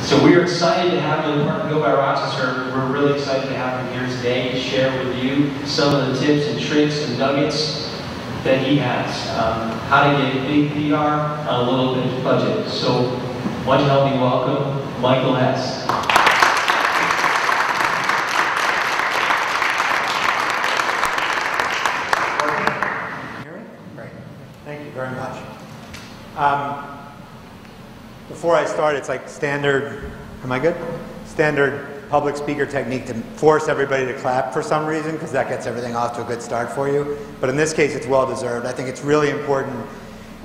So we're excited to have him part of Go by Rochester. We're really excited to have him here today to share with you some of the tips and tricks and nuggets that he has. How to get big PR on a little bit of budget. So why don't you help me welcome Michael Hess. Great. Thank you very much. Before I start, it's like standard, am I good? Standard public speaker technique to force everybody to clap for some reason, because that gets everything off to a good start for you. But in this case, it's well deserved. I think it's really important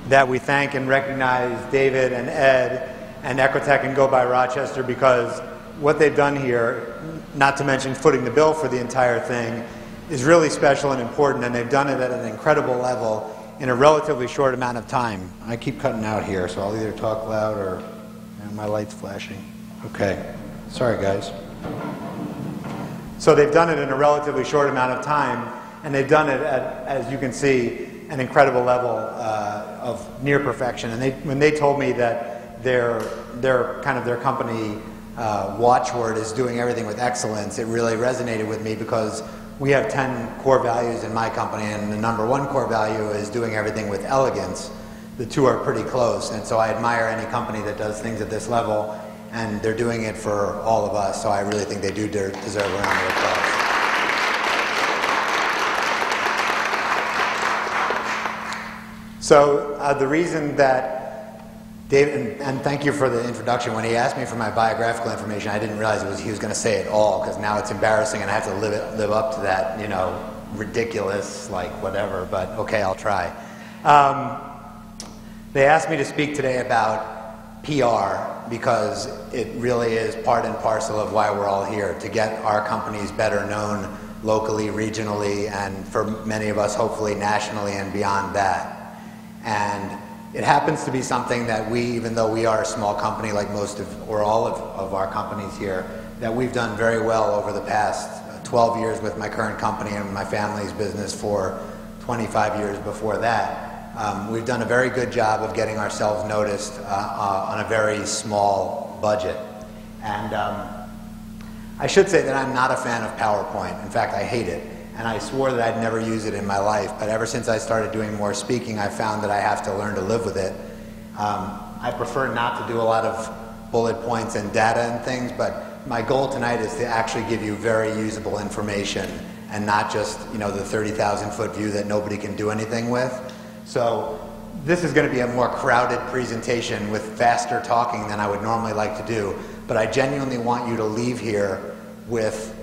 that we thank and recognize David and Ed and Ecotech and Go by Rochester, because what they've done here, not to mention footing the bill for the entire thing, is really special and important, and they've done it at an incredible level in a relatively short amount of time. I keep cutting out here, so I'll either talk loud or my light's flashing. Okay, sorry guys. So they've done it in a relatively short amount of time, and they've done it at, as you can see, an incredible level of near perfection. And when they told me that their company watchword is doing everything with excellence, it really resonated with me, because we have 10 core values in my company, and the number one core value is doing everything with elegance. The two are pretty close, and so I admire any company that does things at this level, and they're doing it for all of us, so I really think they do deserve a round of applause. So the reason that David, and thank you for the introduction. When he asked me for my biographical information, I didn't realize he was going to say it all, because now it's embarrassing and I have to live up to that, you know, ridiculous, like whatever, but okay, I'll try. They asked me to speak today about PR, because it really is part and parcel of why we're all here, to get our companies better known locally, regionally, and for many of us, hopefully nationally and beyond that. And it happens to be something that we, even though we are a small company like most of, or all of our companies here, that we've done very well over the past 12 years with my current company and my family's business for 25 years before that. We've done a very good job of getting ourselves noticed on a very small budget. And I should say that I'm not a fan of PowerPoint. In fact, I hate it. And I swore that I'd never use it in my life, but ever since I started doing more speaking, I found that I have to learn to live with it. I prefer not to do a lot of bullet points and data and things, but my goal tonight is to actually give you very usable information, and not just, you know, the 30,000-foot view that nobody can do anything with. So this is going to be a more crowded presentation with faster talking than I would normally like to do, but I genuinely want you to leave here with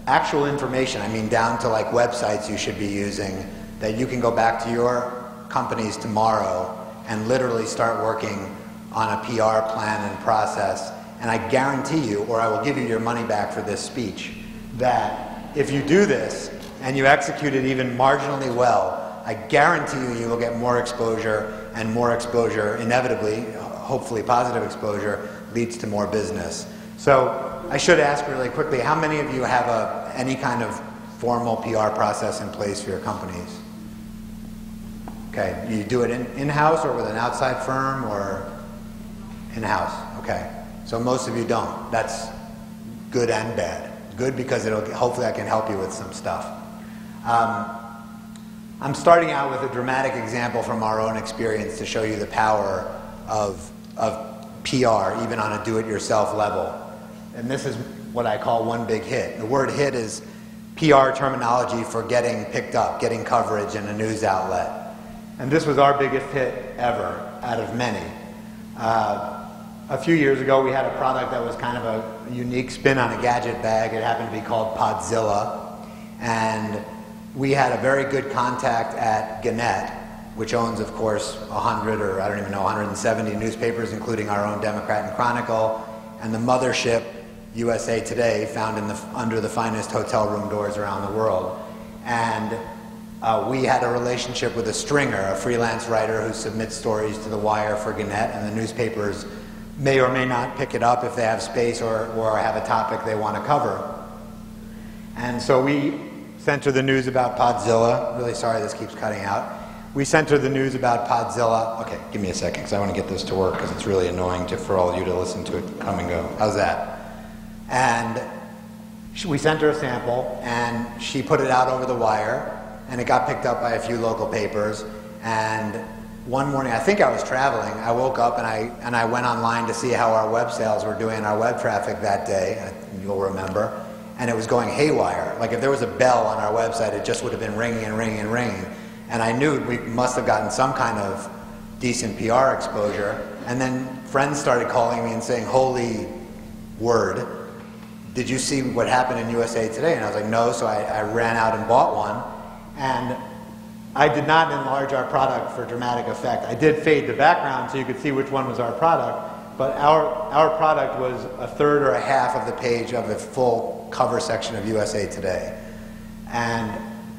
actual information. I mean, down to like websites you should be using, that you can go back to your companies tomorrow and literally start working on a PR plan and process. And I guarantee you, or I will give you your money back for this speech, that if you do this and you execute it even marginally well, I guarantee you will get more exposure, and more exposure, inevitably, hopefully positive exposure, leads to more business. So I should ask really quickly, how many of you have any kind of formal PR process in place for your companies? Okay, you do it in-house or with an outside firm, or in-house? Okay, so most of you don't. That's good and bad. Good because hopefully I can help you with some stuff. I'm starting out with a dramatic example from our own experience to show you the power of PR, even on a do-it-yourself level. And this is what I call one big hit. The word hit is PR terminology for getting picked up, getting coverage in a news outlet. And this was our biggest hit ever, out of many. A few years ago, we had a product that was kind of a unique spin on a gadget bag. It happened to be called Podzilla. And we had a very good contact at Gannett, which owns, of course, 100 or I don't even know, 170 newspapers, including our own Democrat and Chronicle, and the mothership, USA Today, found under the finest hotel room doors around the world. And we had a relationship with a stringer, a freelance writer who submits stories to The Wire for Gannett, and the newspapers may or may not pick it up if they have space or have a topic they want to cover. And so we sent her the news about Podzilla. Really sorry this keeps cutting out. we center the news about Podzilla. Okay, give me a second because I want to get this to work because it's really annoying for all of you to listen to it come and go. How's that? And we sent her a sample, and she put it out over the wire, and it got picked up by a few local papers. And one morning, I think I was traveling, I woke up and I went online to see how our web sales were doing, our web traffic that day, you'll remember, and it was going haywire. Like if there was a bell on our website, it just would have been ringing and ringing and ringing. And I knew we must have gotten some kind of decent PR exposure. And then friends started calling me and saying, holy word, did you see what happened in USA Today? And I was like, no, so I ran out and bought one. And I did not enlarge our product for dramatic effect. I did fade the background so you could see which one was our product, but our product was a third or a half of the page of the full cover section of USA Today. And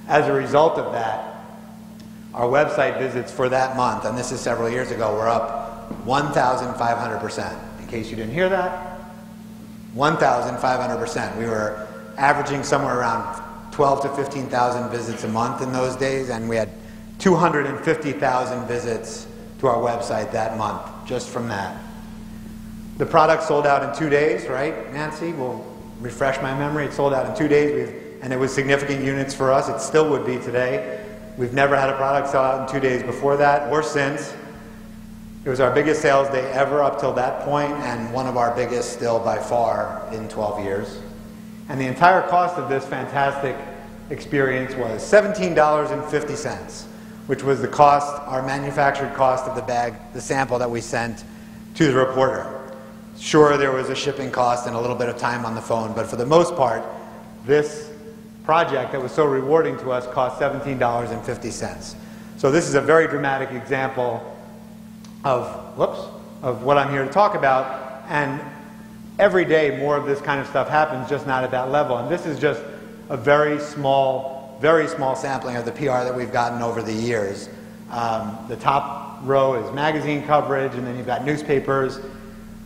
as a result of that, our website visits for that month, and this is several years ago, were up 1,500%. In case you didn't hear that, 1,500%. We were averaging somewhere around 12 to 15,000 visits a month in those days, and we had 250,000 visits to our website that month, just from that. The product sold out in 2 days, right, Nancy? We'll refresh my memory. It sold out in 2 days, and it was significant units for us. It still would be today. We've never had a product sell out in 2 days before that, or since. It was our biggest sales day ever up till that point, and one of our biggest still by far in 12 years. And the entire cost of this fantastic experience was $17.50, which was the cost, our manufactured cost of the bag, the sample that we sent to the reporter. Sure, there was a shipping cost and a little bit of time on the phone, but for the most part, this project that was so rewarding to us cost $17.50. So this is a very dramatic example of what I'm here to talk about. And every day more of this kind of stuff happens, just not at that level. And this is just a very small sampling of the PR that we've gotten over the years. The top row is magazine coverage, and then you've got newspapers,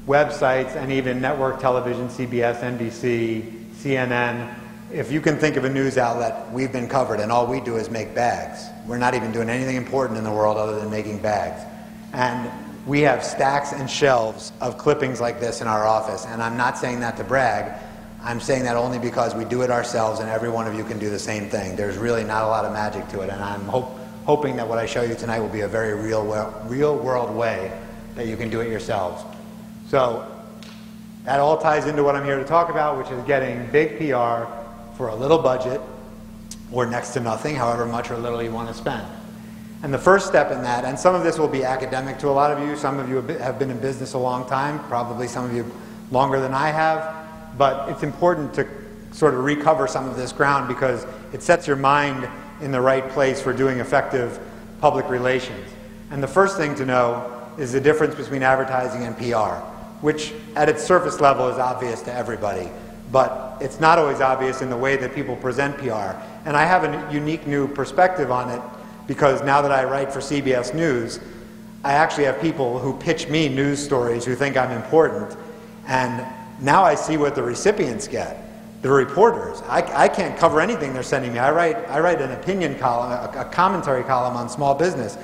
websites, and even network television, CBS, NBC, CNN. If you can think of a news outlet, we've been covered, and all we do is make bags. We're not even doing anything important in the world other than making bags. And we have stacks and shelves of clippings like this in our office, and I'm not saying that to brag. I'm saying that only because we do it ourselves, and every one of you can do the same thing. There's really not a lot of magic to it, and I'm hoping that what I show you tonight will be a very real-world way that you can do it yourselves. So that all ties into what I'm here to talk about, which is getting big PR for a little budget, or next to nothing, however much or little you want to spend. And the first step in that, and some of this will be academic to a lot of you, some of you have been in business a long time, probably some of you longer than I have, but it's important to sort of recover some of this ground because it sets your mind in the right place for doing effective public relations. And the first thing to know is the difference between advertising and PR, which at its surface level is obvious to everybody, but it's not always obvious in the way that people present PR. And I have a unique new perspective on it because now that I write for CBS News, I actually have people who pitch me news stories who think I'm important, and now I see what the recipients get, the reporters. I can't cover anything they're sending me. I write an opinion column, a commentary column on small business,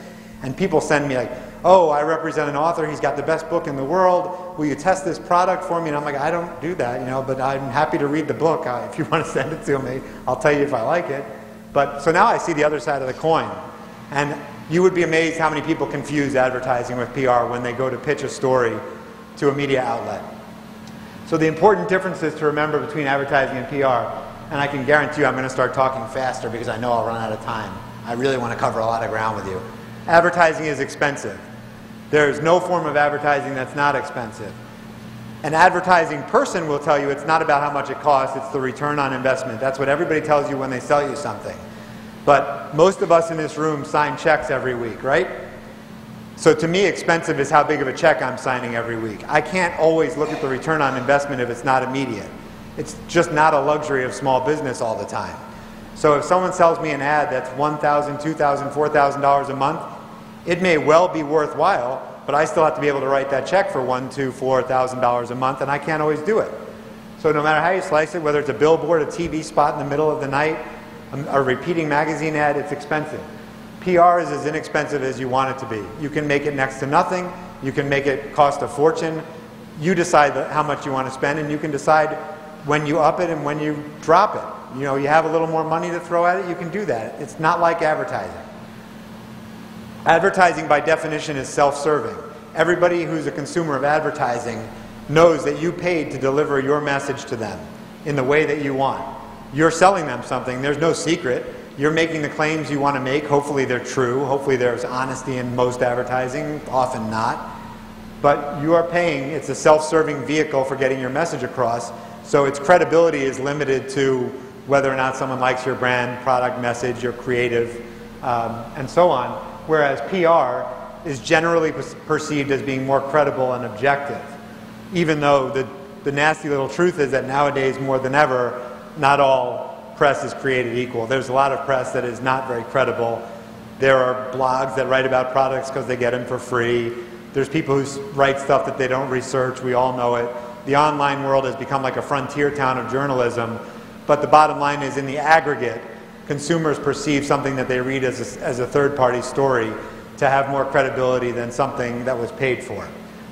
and people send me like, oh, I represent an author, he's got the best book in the world, will you test this product for me? And I'm like, I don't do that, you know, but I'm happy to read the book. If you want to send it to me, I'll tell you if I like it. But so now I see the other side of the coin. And you would be amazed how many people confuse advertising with PR when they go to pitch a story to a media outlet. So the important differences to remember between advertising and PR, and I can guarantee you I'm going to start talking faster because I know I'll run out of time. I really want to cover a lot of ground with you. Advertising is expensive. There's no form of advertising that's not expensive. An advertising person will tell you it's not about how much it costs, it's the return on investment. That's what everybody tells you when they sell you something. But most of us in this room sign checks every week, right? So to me, expensive is how big of a check I'm signing every week. I can't always look at the return on investment if it's not immediate. It's just not a luxury of small business all the time. So if someone sells me an ad that's $1,000, $2,000, $4,000 a month, it may well be worthwhile, but I still have to be able to write that check for $1,000, $2,000, $4,000 a month, and I can't always do it. So no matter how you slice it, whether it's a billboard, a TV spot in the middle of the night, a repeating magazine ad, it's expensive. PR is as inexpensive as you want it to be. You can make it next to nothing. You can make it cost a fortune. You decide how much you want to spend, and you can decide when you up it and when you drop it. You know, you have a little more money to throw at it, you can do that. It's not like advertising. Advertising, by definition, is self-serving. Everybody who's a consumer of advertising knows that you paid to deliver your message to them in the way that you want. You're selling them something. There's no secret. You're making the claims you want to make. Hopefully they're true. Hopefully there's honesty in most advertising, often not. But you are paying. It's a self-serving vehicle for getting your message across. So its credibility is limited to whether or not someone likes your brand, product, message, your creative, and so on. Whereas PR is generally perceived as being more credible and objective, even though the nasty little truth is that nowadays, more than ever, not all press is created equal. There's a lot of press that is not very credible. There are blogs that write about products because they get them for free. There's people who write stuff that they don't research. We all know it. The online world has become like a frontier town of journalism. But the bottom line is, in the aggregate, consumers perceive something that they read as a third-party story to have more credibility than something that was paid for.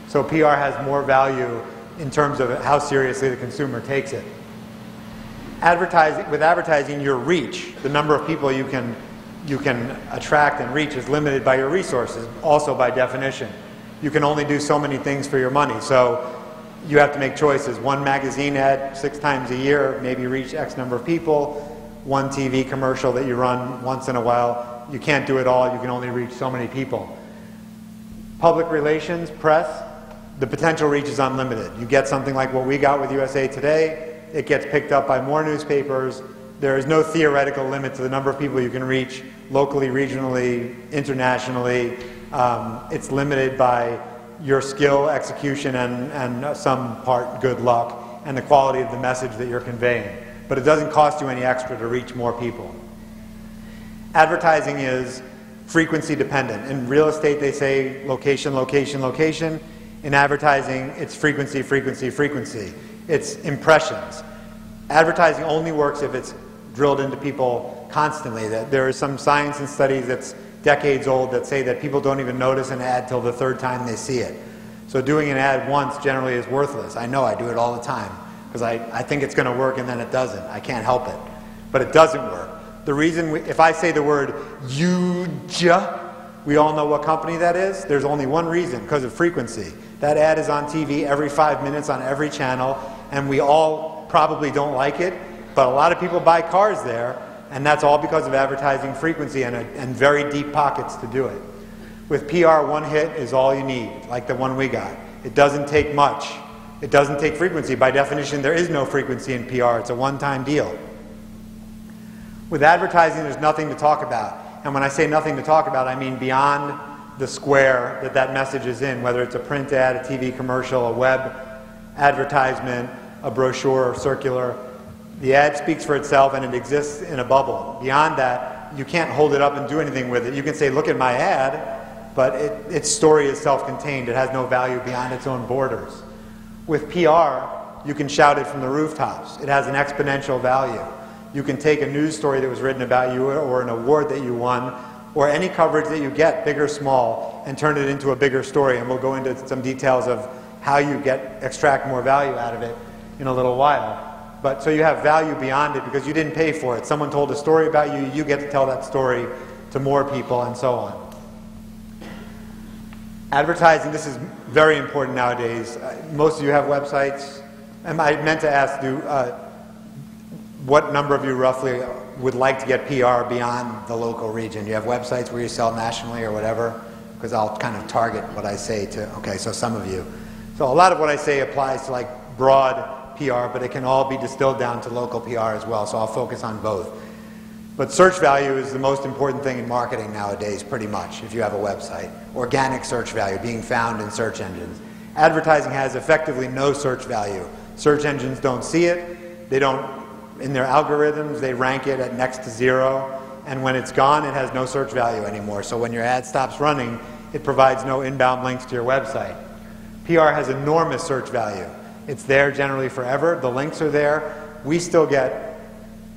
So PR has more value in terms of how seriously the consumer takes it. With advertising, your reach, the number of people you can attract and reach, is limited by your resources, also by definition. You can only do so many things for your money. So you have to make choices. One magazine ad 6 times a year, maybe reach X number of people. One TV commercial that you run once in a while. You can't do it all. You can only reach so many people. Public relations, press, the potential reach is unlimited. You get something like what we got with USA Today. It gets picked up by more newspapers. There is no theoretical limit to the number of people you can reach locally, regionally, internationally. It's limited by your skill, execution, and some part good luck, and the quality of the message that you're conveying. But it doesn't cost you any extra to reach more people. Advertising is frequency dependent. In real estate, they say location, location, location. In advertising, it's frequency, frequency, frequency. It's impressions. Advertising only works if it's drilled into people constantly. There is some science and studies that's decades old that say that people don't even notice an ad till the 3rd time they see it. So doing an ad once generally is worthless. I know, I do it all the time because I think it's going to work and then it doesn't. I can't help it. But it doesn't work. The reason, if I say the word huge, we all know what company that is. There's only one reason, because of frequency. That ad is on TV every 5 minutes on every channel, and we all probably don't like it, but a lot of people buy cars there, and that's all because of advertising frequency and very deep pockets to do it. With PR, one hit is all you need, like the one we got. It doesn't take much. It doesn't take frequency. By definition, there is no frequency in PR. It's a one-time deal. With advertising, there's nothing to talk about. And when I say nothing to talk about, I mean beyond the square that message is in, whether it's a print ad, a TV commercial, a web advertisement, a brochure or circular. The ad speaks for itself and it exists in a bubble. Beyond that, you can't hold it up and do anything with it. You can say, look at my ad, but its story is self-contained. It has no value beyond its own borders. With PR, you can shout it from the rooftops. It has an exponential value. You can take a news story that was written about you or an award that you won or any coverage that you get, big or small, and turn it into a bigger story. And we'll go into some details of how you extract more value out of it in a little while. But so you have value beyond it because you didn't pay for it. Someone told a story about you, you get to tell that story to more people, and so on. Advertising, this is very important nowadays. Most of you have websites. And I meant to ask you, what number of you roughly would like to get PR beyond the local region? You have websites where you sell nationally or whatever? Because I'll kind of target what I say to, okay, so some of you. So a lot of what I say applies to like broad PR, but it can all be distilled down to local PR as well, so I'll focus on both. But search value is the most important thing in marketing nowadays, pretty much, if you have a website. Organic search value, being found in search engines. Advertising has effectively no search value. Search engines don't see it. They don't, in their algorithms, they rank it at next to 0. And when it's gone, it has no search value anymore. So when your ad stops running, it provides no inbound links to your website. PR has enormous search value. It's there generally forever. The links are there. We still get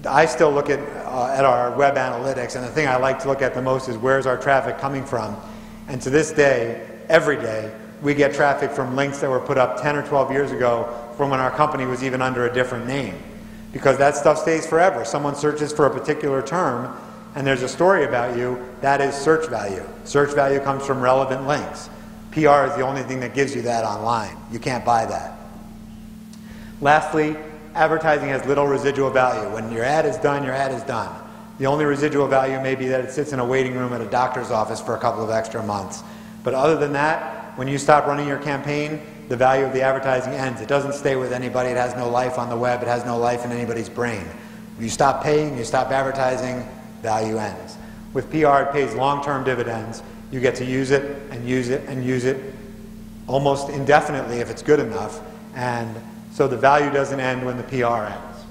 I still look at our web analytics, and the thing I like to look at the most is where's our traffic coming from. And to this day, every day, we get traffic from links that were put up 10 or 12 years ago from when our company was even under a different name. Because that stuff stays forever. Someone searches for a particular term, and there's a story about you, that is search value. Search value comes from relevant links. PR is the only thing that gives you that online. You can't buy that. Lastly, advertising has little residual value. When your ad is done, your ad is done. The only residual value may be that it sits in a waiting room at a doctor's office for a couple of extra months. But other than that, when you stop running your campaign, the value of the advertising ends. It doesn't stay with anybody. It has no life on the web. It has no life in anybody's brain. When you stop paying, you stop advertising, value ends. With PR, it pays long-term dividends. You get to use it and use it and use it almost indefinitely if it's good enough. And so the value doesn't end when the PR ends.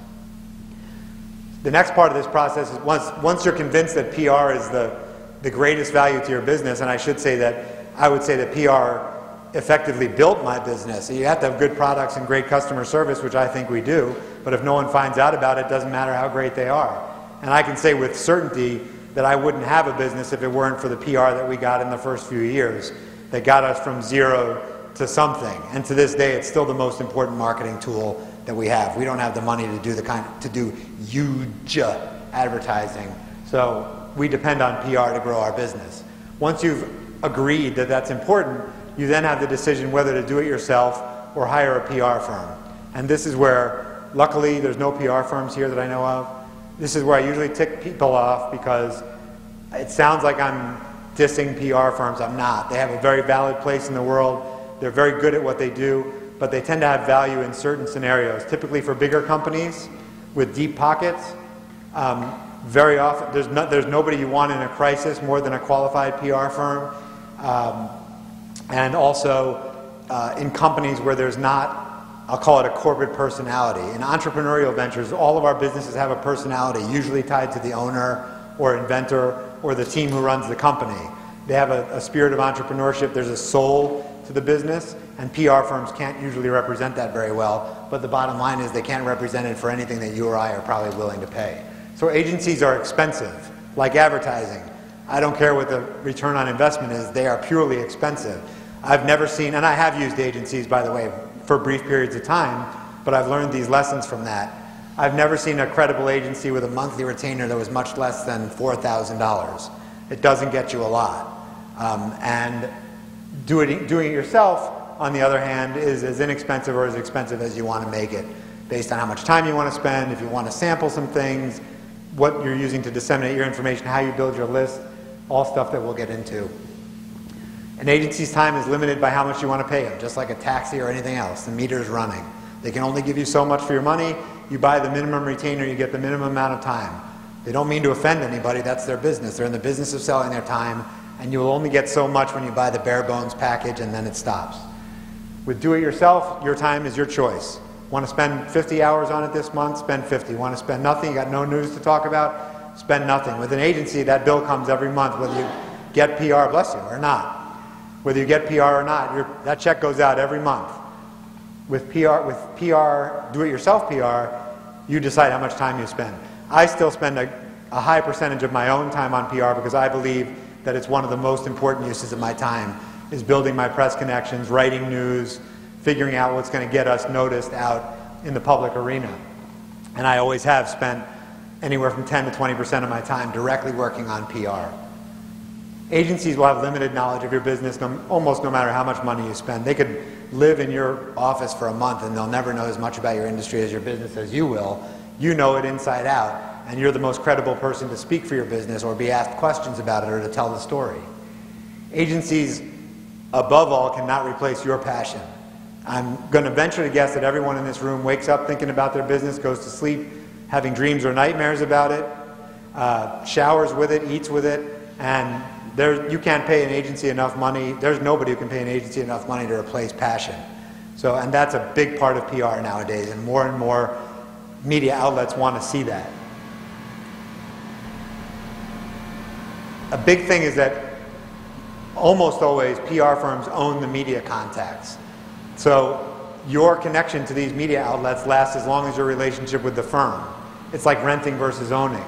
The next part of this process is once you're convinced that PR is the greatest value to your business, and I would say that PR effectively built my business. So you have to have good products and great customer service, which I think we do, but if no one finds out about it, it doesn't matter how great they are. And I can say with certainty that I wouldn't have a business if it weren't for the PR that we got in the first few years that got us from zero to something. And to this day, it's still the most important marketing tool that we have. We don't have the money to do huge advertising, so we depend on PR to grow our business. Once you've agreed that that's important, you then have the decision whether to do it yourself or hire a PR firm. And this is where, luckily, there's no PR firms here that I know of. This is where I usually tick people off because it sounds like I'm dissing PR firms. I'm not. They have a very valid place in the world. They're very good at what they do, but they tend to have value in certain scenarios. Typically for bigger companies with deep pockets, very often there's nobody you want in a crisis more than a qualified PR firm. And also in companies where there's not, I'll call it a corporate personality. In entrepreneurial ventures, all of our businesses have a personality, usually tied to the owner or inventor or the team who runs the company. They have a spirit of entrepreneurship. There's a soul to the business, and PR firms can't usually represent that very well, but the bottom line is they can't represent it for anything that you or I are probably willing to pay. So agencies are expensive, like advertising. I don't care what the return on investment is, they are purely expensive. I've never seen, and I have used agencies, by the way, for brief periods of time, but I've learned these lessons from that. I've never seen a credible agency with a monthly retainer that was much less than $4,000. It doesn't get you a lot. And doing it yourself, on the other hand, is as inexpensive or as expensive as you want to make it, based on how much time you want to spend, if you want to sample some things, what you're using to disseminate your information, how you build your list, all stuff that we'll get into. An agency's time is limited by how much you want to pay them, just like a taxi or anything else. The meter's running. They can only give you so much for your money. You buy the minimum retainer, you get the minimum amount of time. They don't mean to offend anybody, that's their business. They're in the business of selling their time, and you'll only get so much when you buy the bare bones package, and then it stops. With do-it-yourself, your time is your choice. Want to spend 50 hours on it this month? Spend 50. Want to spend nothing? You got no news to talk about? Spend nothing. With an agency, that bill comes every month, whether you get PR, bless you, or not. Whether you get PR or not, that check goes out every month. With PR, do-it-yourself PR, you decide how much time you spend. I still spend a high percentage of my own time on PR because I believe that it's one of the most important uses of my time, is building my press connections, writing news, figuring out what's going to get us noticed out in the public arena. And I always have spent anywhere from 10 to 20% of my time directly working on PR. Agencies will have limited knowledge of your business almost no matter how much money you spend. They could live in your office for a month and they'll never know as much about your industry as your business as you will. You know it inside out, and you're the most credible person to speak for your business or be asked questions about it or to tell the story. Agencies, above all, cannot replace your passion. I'm going to venture to guess that everyone in this room wakes up thinking about their business, goes to sleep having dreams or nightmares about it, showers with it, eats with it, and you can't pay an agency enough money. There's nobody who can pay an agency enough money to replace passion. And that's a big part of PR nowadays, and more media outlets want to see that. A big thing is that almost always PR firms own the media contacts. So your connection to these media outlets lasts as long as your relationship with the firm. It's like renting versus owning.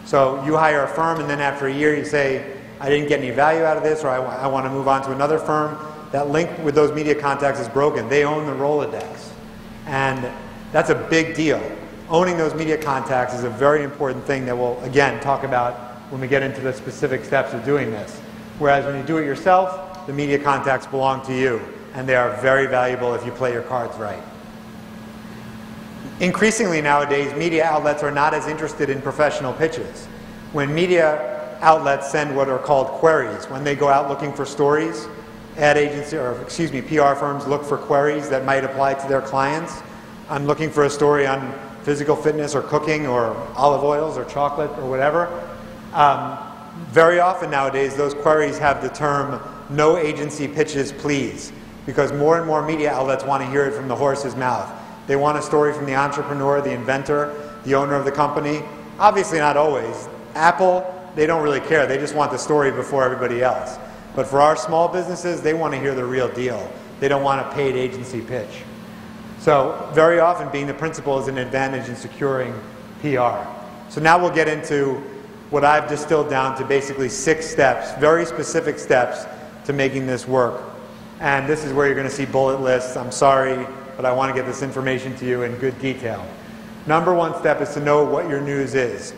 So you hire a firm, and then after a year you say, I didn't get any value out of this, or I want to move on to another firm. That link with those media contacts is broken. They own the Rolodex. And that's a big deal. Owning those media contacts is a very important thing that we'll, again, talk about when we get into the specific steps of doing this. Whereas when you do it yourself, the media contacts belong to you, and they are very valuable if you play your cards right. Increasingly nowadays, media outlets are not as interested in professional pitches. When media outlets send what are called queries, when they go out looking for stories, PR firms look for queries that might apply to their clients. I'm looking for a story on physical fitness or cooking or olive oils or chocolate or whatever. Very often nowadays, those queries have the term, no agency pitches, please, because more and more media outlets want to hear it from the horse's mouth. They want a story from the entrepreneur, the inventor, the owner of the company. Obviously not always. Apple, they don't really care. They just want the story before everybody else. But for our small businesses, they want to hear the real deal. They don't want a paid agency pitch. So very often being the principal is an advantage in securing PR. So now we'll get into what I've distilled down to basically 6 steps, very specific steps to making this work. And this is where you're going to see bullet lists. I'm sorry, but I want to get this information to you in good detail. Number 1 step is to know what your news is.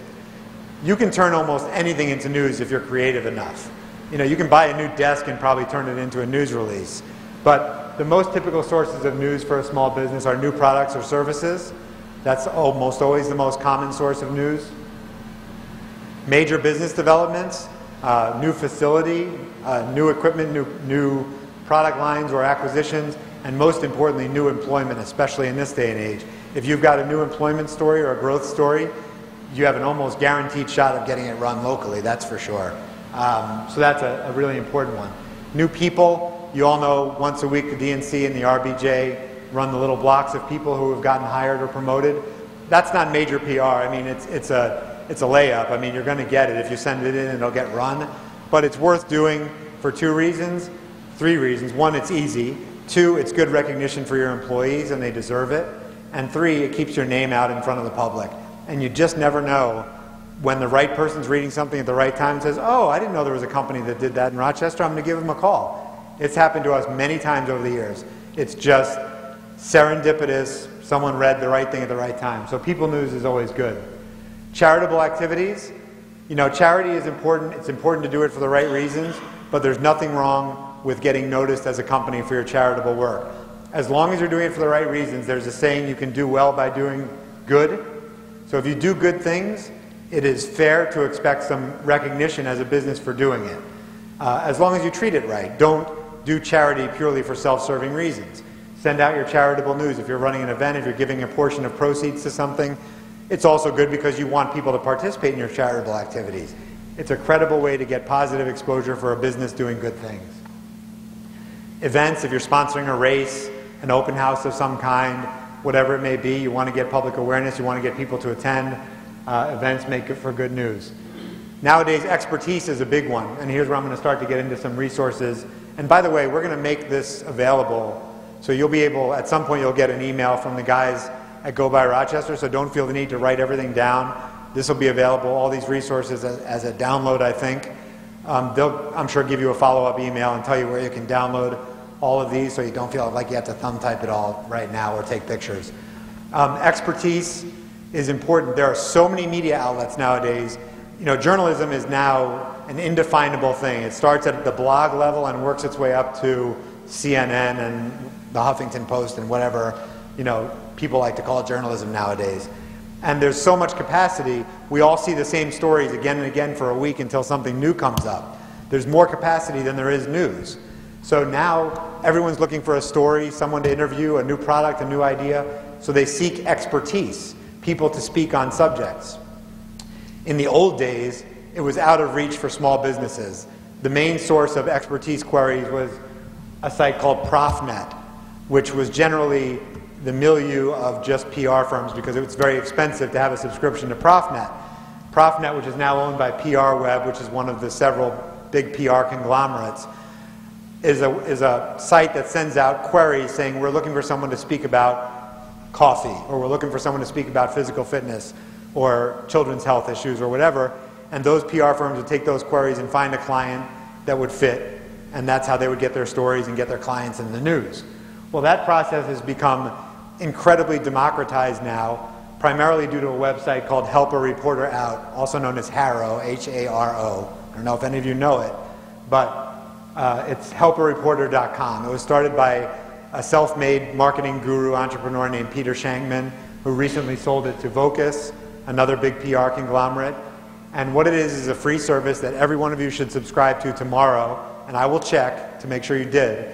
You can turn almost anything into news if you're creative enough. You know, you can buy a new desk and probably turn it into a news release. But the most typical sources of news for a small business are new products or services. That's almost always the most common source of news. Major business developments, new facility, new equipment, new product lines or acquisitions, and most importantly, new employment, especially in this day and age. If you've got a new employment story or a growth story, you have an almost guaranteed shot of getting it run locally, that's for sure. So that's a really important one. New people, you all know once a week the DNC and the RBJ run the little blocks of people who have gotten hired or promoted. That's not major PR. I mean, it's a layup. I mean, you're going to get it. If you send it in, it'll get run. But it's worth doing for 2 reasons, 3 reasons. 1, it's easy. 2, it's good recognition for your employees, and they deserve it. And 3, it keeps your name out in front of the public. And you just never know when the right person's reading something at the right time and says, oh, I didn't know there was a company that did that in Rochester. I'm going to give them a call. It's happened to us many times over the years. It's just serendipitous. Someone read the right thing at the right time. So people news is always good. Charitable activities. You know, charity is important. It's important to do it for the right reasons, but there's nothing wrong with getting noticed as a company for your charitable work. As long as you're doing it for the right reasons, there's a saying, you can do well by doing good. So if you do good things, it is fair to expect some recognition as a business for doing it. As long as you treat it right. Don't do charity purely for self-serving reasons. Send out your charitable news. If you're running an event, if you're giving a portion of proceeds to something, it's also good because you want people to participate in your charitable activities. It's a credible way to get positive exposure for a business doing good things. Events, if you're sponsoring a race, an open house of some kind, whatever it may be, you want to get public awareness, you want to get people to attend. Events make it for good news. Nowadays, expertise is a big one, and here's where I'm going to start to get into some resources. And by the way, we're going to make this available, so you'll be able, at some point you'll get an email from the guys at Go by Rochester, so don't feel the need to write everything down. This will be available, all these resources as a download, I think. They'll, I'm sure, give you a follow-up email and tell you where you can download all of these so you don't feel like you have to thumb type it all right now or take pictures. Expertise is important. There are so many media outlets nowadays. You know, journalism is now an indefinable thing. It starts at the blog level and works its way up to CNN and the Huffington Post and whatever, you know, people like to call journalism nowadays. And there's so much capacity, we all see the same stories again and again for a week until something new comes up. There's more capacity than there is news. So now everyone's looking for a story, someone to interview, a new product, a new idea. So they seek expertise, people to speak on subjects. In the old days, it was out of reach for small businesses. The main source of expertise queries was a site called ProfNet, which was generally the milieu of just PR firms because it was very expensive to have a subscription to ProfNet. ProfNet, which is now owned by PRWeb, which is one of the several big PR conglomerates, is a site that sends out queries saying we're looking for someone to speak about coffee, or we're looking for someone to speak about physical fitness, or children's health issues or whatever, and those PR firms would take those queries and find a client that would fit, and that's how they would get their stories and get their clients in the news. Well, that process has become incredibly democratized now, primarily due to a website called Help a Reporter Out, also known as HARO, H-A-R-O. I don't know if any of you know it, but it's helpareporter.com. It was started by a self-made marketing guru entrepreneur named Peter Shankman, who recently sold it to Vocus, another big PR conglomerate. And what it is a free service that every one of you should subscribe to tomorrow, and I will check to make sure you did.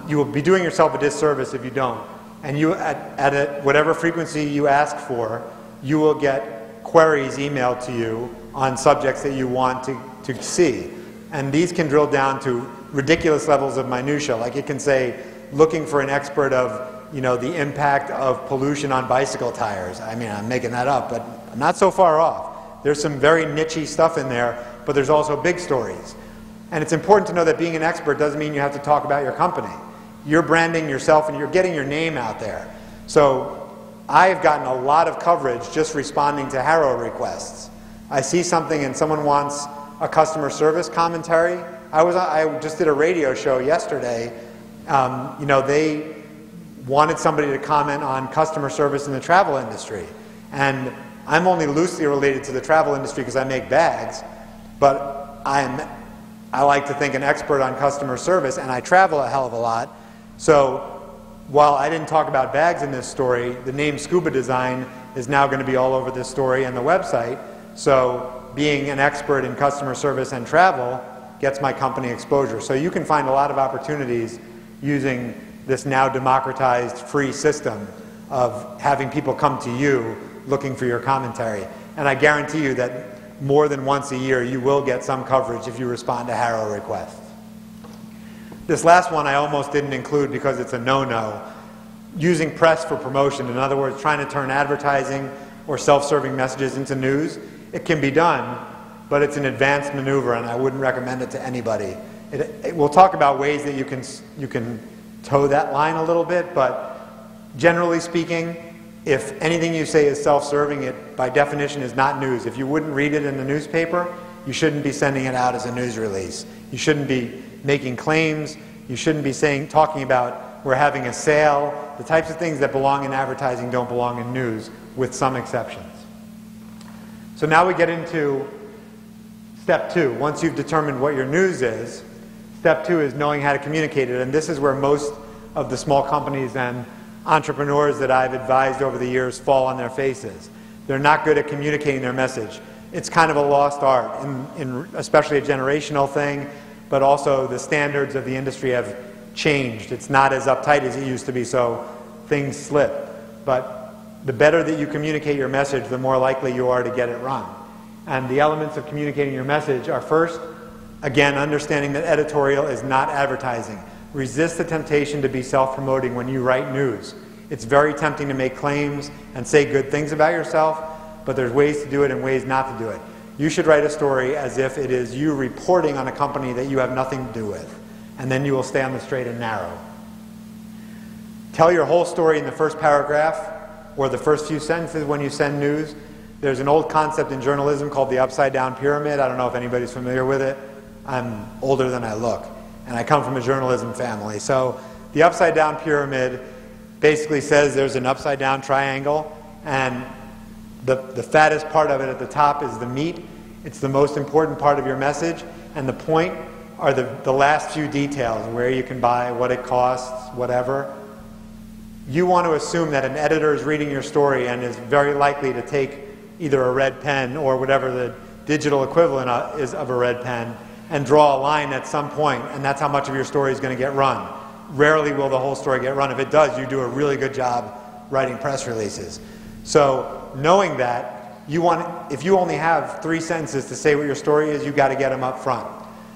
You will be doing yourself a disservice if you don't. And you, at whatever frequency you ask for, you will get queries emailed to you on subjects that you want to see. And these can drill down to ridiculous levels of minutia. Like it can say, looking for an expert of, the impact of pollution on bicycle tires. I mean, I'm making that up, but I'm not so far off. There's some very niche-y stuff in there, but there's also big stories. And it's important to know that being an expert doesn't mean you have to talk about your company. You're branding yourself and you're getting your name out there. So I've gotten a lot of coverage just responding to HARO requests. I see something and someone wants a customer service commentary. I just did a radio show yesterday. They wanted somebody to comment on customer service in the travel industry. And I'm only loosely related to the travel industry because I make bags, but I like to think an expert on customer service, and I travel a hell of a lot. So while I didn't talk about bags in this story, the name Scuba Design is now going to be all over this story and the website. So being an expert in customer service and travel gets my company exposure. So you can find a lot of opportunities using this now democratized free system of having people come to you looking for your commentary. And I guarantee you that more than once a year you will get some coverage if you respond to HARO requests. This last one I almost didn't include because it's a no-no. Using press for promotion, in other words, trying to turn advertising or self-serving messages into news, it can be done, but it's an advanced maneuver and I wouldn't recommend it to anybody. We'll talk about ways that you can toe that line a little bit, but generally speaking, if anything you say is self-serving, it by definition is not news. If you wouldn't read it in the newspaper, you shouldn't be sending it out as a news release. You shouldn't be making claims. You shouldn't be talking about we're having a sale. The types of things that belong in advertising don't belong in news, with some exceptions. So now we get into step 2. Once you've determined what your news is, step 2 is knowing how to communicate it. And this is where most of the small companies and entrepreneurs that I've advised over the years fall on their faces. They're not good at communicating their message. It's kind of a lost art, especially a generational thing, but also the standards of the industry have changed. It's not as uptight as it used to be, so things slip. But the better that you communicate your message, the more likely you are to get it run. And the elements of communicating your message are first, again, understanding that editorial is not advertising. Resist the temptation to be self-promoting when you write news. It's very tempting to make claims and say good things about yourself, but there's ways to do it and ways not to do it. You should write a story as if it is you reporting on a company that you have nothing to do with, and then you will stay on the straight and narrow. Tell your whole story in the first paragraph or the first few sentences when you send news. There's an old concept in journalism called the upside-down pyramid. I don't know if anybody's familiar with it. I'm older than I look, and I come from a journalism family. So the upside-down pyramid basically says there's an upside-down triangle, and the fattest part of it at the top is the meat. It's the most important part of your message, and the point are the last few details, where you can buy, what it costs, whatever. You want to assume that an editor is reading your story and is very likely to take either a red pen or whatever the digital equivalent is of a red pen and draw a line at some point, and that's how much of your story is going to get run. Rarely will the whole story get run. If it does, you do a really good job writing press releases. So knowing that, if you only have 3 sentences to say what your story is, you've got to get them up front.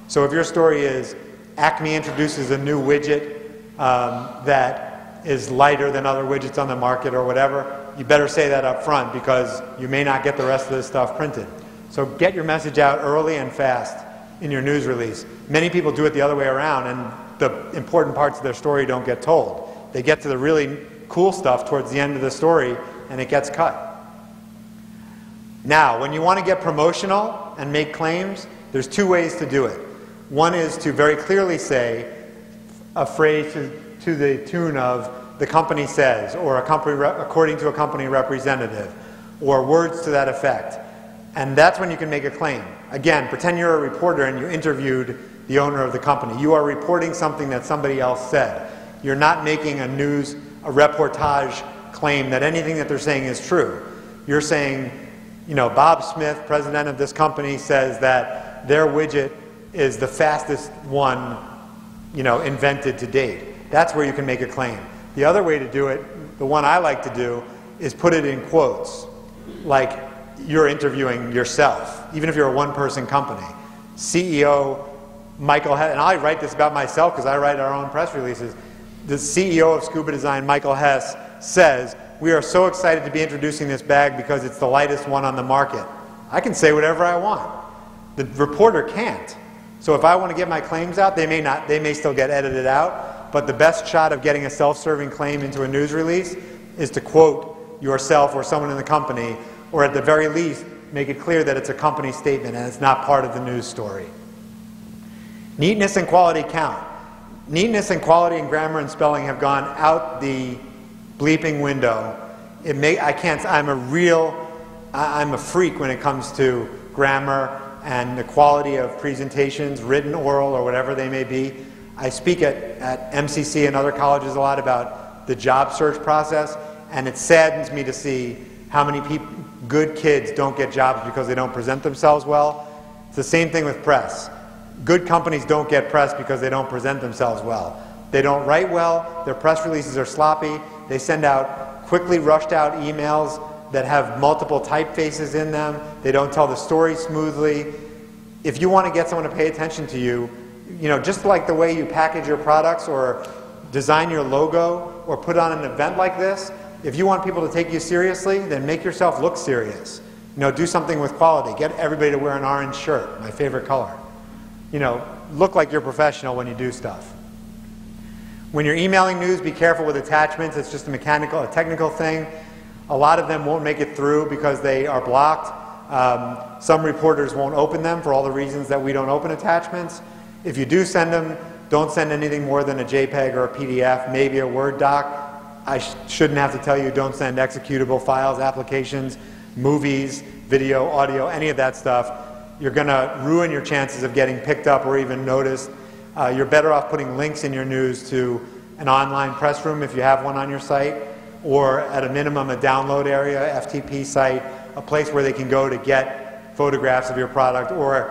So if your story is Acme introduces a new widget that is lighter than other widgets on the market or whatever, you better say that up front because you may not get the rest of this stuff printed. So get your message out early and fast in your news release. Many people do it the other way around, and the important parts of their story don't get told. They get to the really cool stuff towards the end of the story, and it gets cut. Now, when you want to get promotional and make claims, there's two ways to do it. One is to very clearly say a phrase to the tune of "the company says," or according to a company representative, or words to that effect. And that's when you can make a claim. Again, pretend you're a reporter and you interviewed the owner of the company. You are reporting something that somebody else said. You're not making a reportage claim that anything that they're saying is true. You're saying, you know, Bob Smith, president of this company, says that their widget is the fastest one, you know, invented to date. That's where you can make a claim. The other way to do it, the one I like to do, is put it in quotes, like you're interviewing yourself, even if you're a one-person company. CEO Michael Hess, and I write this about myself because I write our own press releases. The CEO of Scuba Design, Michael Hess, says, "We are so excited to be introducing this bag because it's the lightest one on the market." I can say whatever I want. The reporter can't. So if I want to get my claims out, they may still get edited out, but the best shot of getting a self-serving claim into a news release is to quote yourself or someone in the company, or at the very least, make it clear that it's a company statement and it's not part of the news story. Neatness and quality count. Neatness and quality and grammar and spelling have gone out the bleeping window. I'm a freak when it comes to grammar and the quality of presentations, written, oral, or whatever they may be. I speak at MCC and other colleges a lot about the job search process, and it saddens me to see how many good kids don't get jobs because they don't present themselves well. It's the same thing with press. Good companies don't get press because they don't present themselves well. They don't write well, their press releases are sloppy, they send out quickly rushed out emails that have multiple typefaces in them, they don't tell the story smoothly. If you want to get someone to pay attention to you, just like the way you package your products or design your logo or put on an event like this, if you want people to take you seriously, then make yourself look serious. Do something with quality. Get everybody to wear an orange shirt, my favorite color. Look like you're professional when you do stuff. When you're emailing news, be careful with attachments. It's just a technical thing. A lot of them won't make it through because they are blocked. Some reporters won't open them for all the reasons that we don't open attachments. If you do send them, don't send anything more than a JPEG or a PDF, maybe a Word doc. I shouldn't have to tell you, don't send executable files, applications, movies, video, audio, any of that stuff. You're going to ruin your chances of getting picked up or even noticed. You're better off putting links in your news to an online press room if you have one on your site, or at a minimum a download area, FTP site, a place where they can go to get photographs of your product, or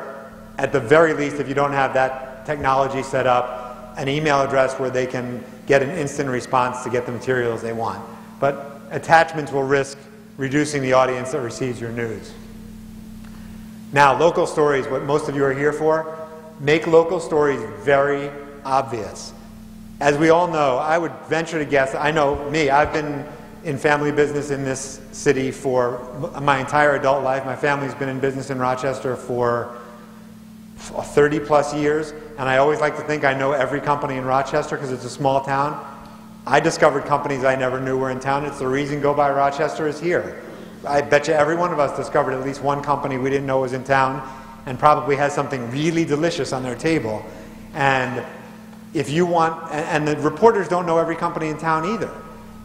at the very least, if you don't have that technology set up, an email address where they can get an instant response to get the materials they want. But attachments will risk reducing the audience that receives your news. Now, local stories, what most of you are here for, make local stories very obvious. As we all know, I would venture to guess, I know me, I've been in family business in this city for my entire adult life. My family's been in business in Rochester for 30 plus years, and I always like to think I know every company in Rochester because it's a small town. I discovered companies I never knew were in town. It's the reason Go By Rochester is here. I bet you every one of us discovered at least one company we didn't know was in town and probably has something really delicious on their table. And if you want, and the reporters don't know every company in town either.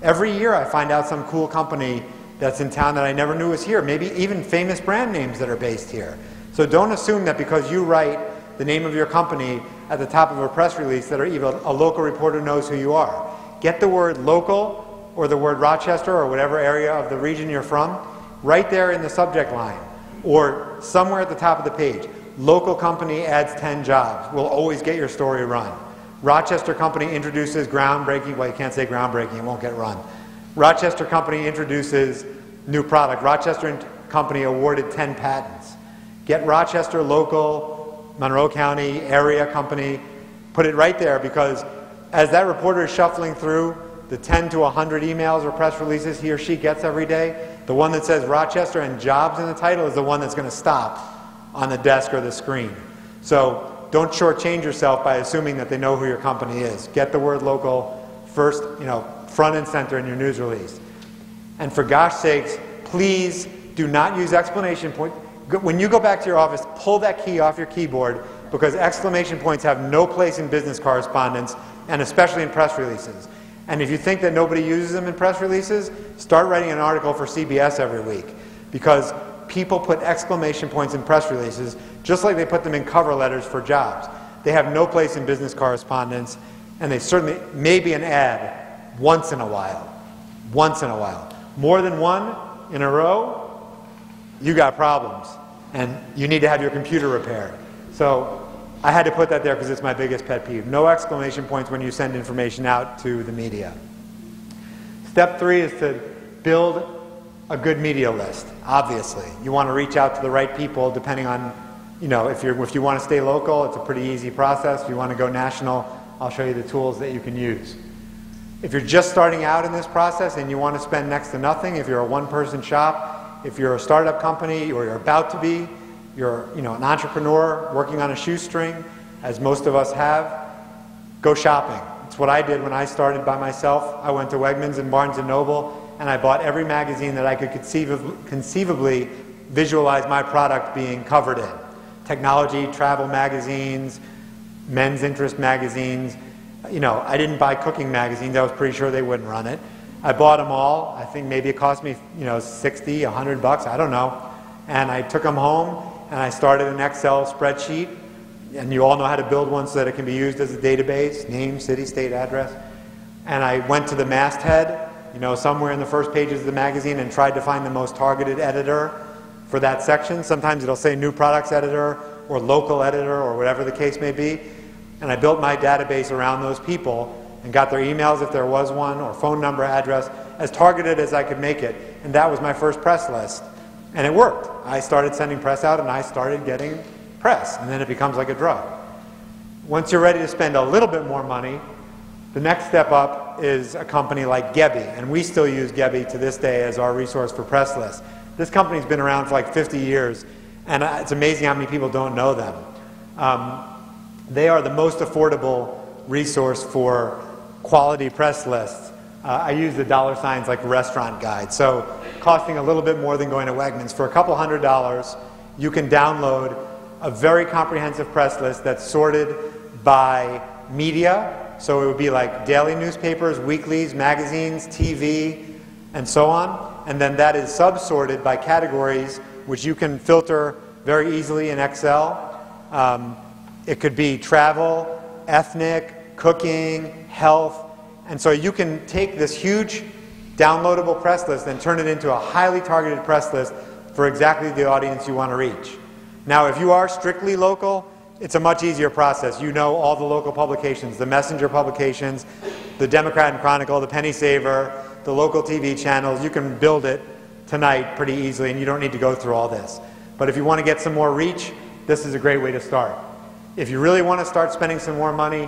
Every year I find out some cool company that's in town that I never knew was here, maybe even famous brand names that are based here. So don't assume that because you write the name of your company at the top of a press release that even a local reporter knows who you are. Get the word local or the word Rochester or whatever area of the region you're from right there in the subject line or somewhere at the top of the page. Local company adds 10 jobs. We'll always get your story run. Rochester company introduces groundbreaking, well, you can't say groundbreaking, it won't get run. Rochester company introduces new product. Rochester company awarded 10 patents. Get Rochester local, Monroe County, area company, put it right there, because as that reporter is shuffling through the 10 to 100 emails or press releases he or she gets every day, the one that says Rochester and jobs in the title is the one that's going to stop on the desk or the screen. So don't shortchange yourself by assuming that they know who your company is. Get the word local first, front and center in your news release. And for gosh sakes, please do not use exclamation point. When you go back to your office, pull that key off your keyboard, because exclamation points have no place in business correspondence, and especially in press releases. And if you think that nobody uses them in press releases, start writing an article for CBS every week, because people put exclamation points in press releases just like they put them in cover letters for jobs. They have no place in business correspondence, and they certainly, maybe an ad once in a while. Once in a while. More than one in a row, you got problems, and you need to have your computer repaired. So I had to put that there because it's my biggest pet peeve. No exclamation points when you send information out to the media. Step 3 is to build a good media list. Obviously, you want to reach out to the right people depending on, if you want to stay local, it's a pretty easy process. If you want to go national, I'll show you the tools that you can use. If you're just starting out in this process and you want to spend next to nothing, if you're a one-person shop, if you're a startup company or you're about to be, you're an entrepreneur working on a shoestring, as most of us have, go shopping. It's what I did when I started by myself. I went to Wegmans and Barnes & Noble, and I bought every magazine that I could conceivably visualize my product being covered in. Technology, travel magazines, men's interest magazines. I didn't buy cooking magazines. I was pretty sure they wouldn't run it. I bought them all. I think maybe it cost me, $60, $100, I don't know. And I took them home, and I started an Excel spreadsheet. And you all know how to build one so that it can be used as a database, name, city, state, address. And I went to the masthead, somewhere in the first pages of the magazine, and tried to find the most targeted editor for that section. Sometimes it'll say new products editor or local editor or whatever the case may be. And I built my database around those people and got their emails if there was one, or phone number, address, as targeted as I could make it. And that was my first press list. And it worked. I started sending press out, and I started getting press. And then it becomes like a drug. Once you're ready to spend a little bit more money, the next step up is a company like Gebby. And we still use Gebby to this day as our resource for press lists. This company's been around for like 50 years, and it's amazing how many people don't know them. They are the most affordable resource for quality press lists. I use the dollar signs like restaurant guide. So costing a little bit more than going to Wegmans. For a couple $100, you can download a very comprehensive press list that's sorted by media. So it would be like daily newspapers, weeklies, magazines, TV, and so on. And then that is sub-sorted by categories, which you can filter very easily in Excel. It could be travel, ethnic, cooking, health. And so you can take this huge downloadable press list and turn it into a highly targeted press list for exactly the audience you want to reach. Now, if you are strictly local, it's a much easier process. You know all the local publications, the Messenger publications, the Democrat and Chronicle, the Penny Saver, the local TV channels. You can build it tonight pretty easily, and you don't need to go through all this. But if you want to get some more reach, this is a great way to start. If you really want to start spending some more money,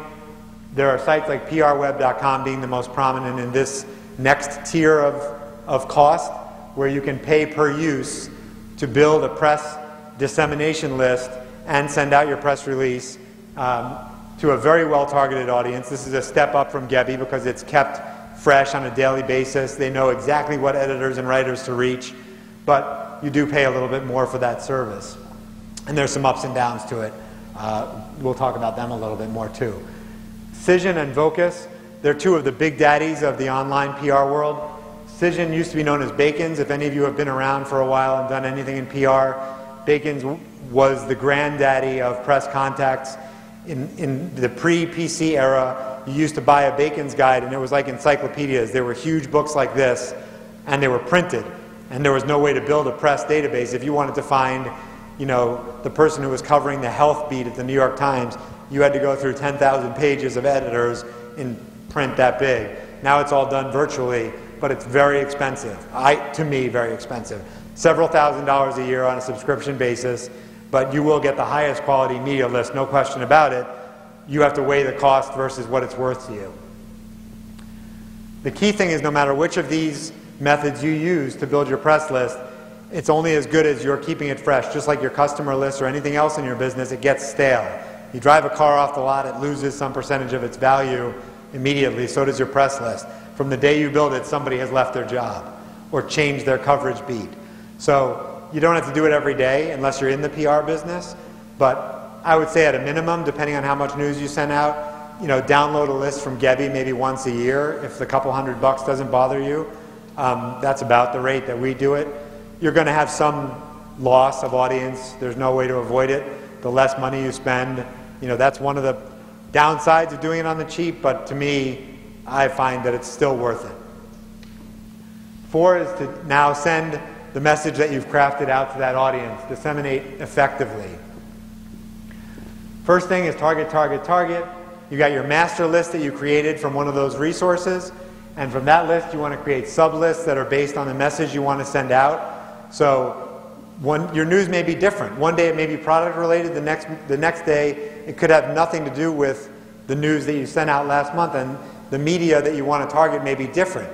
there are sites like prweb.com being the most prominent in this next tier of cost, where you can pay per use to build a press dissemination list and send out your press release to a very well-targeted audience. This is a step up from Gebby because it's kept fresh on a daily basis. They know exactly what editors and writers to reach, but you do pay a little bit more for that service. And there's some ups and downs to it. We'll talk about them a little bit more too. Cision and Vocus, they're two of the big daddies of the online PR world. Cision used to be known as Bacon's. If any of you have been around for a while and done anything in PR, Bacon's was the granddaddy of press contacts. In the pre-PC era, you used to buy a Bacon's guide, and it was like encyclopedias. They were huge books like this, and they were printed. And there was no way to build a press database. If you wanted to find, the person who was covering the health beat at the New York Times, you had to go through 10,000 pages of editors in print that big. Now it's all done virtually, but it's very expensive. To me, very expensive. Several $1,000s a year on a subscription basis, but you will get the highest quality media list, no question about it. You have to weigh the cost versus what it's worth to you. The key thing is, no matter which of these methods you use to build your press list, it's only as good as you're keeping it fresh. Just like your customer list or anything else in your business, it gets stale. You drive a car off the lot, it loses some percentage of its value immediately. So does your press list. From the day you build it, somebody has left their job or changed their coverage beat. So you don't have to do it every day unless you're in the PR business, but I would say at a minimum, depending on how much news you send out, download a list from Gebby maybe once a year. If the couple $100 doesn't bother you, that's about the rate that we do it. You're going to have some loss of audience. There's no way to avoid it. The less money you spend, that's one of the downsides of doing it on the cheap, but to me, I find that it's still worth it. 4 is to now send the message that you've crafted out to that audience, disseminate effectively. First thing is target, target, target. You got your master list that you created from one of those resources, and from that list you want to create sub-lists that are based on the message you want to send out. So your news may be different. One day it may be product related, the next day it could have nothing to do with the news that you sent out last month, and the media that you want to target may be different.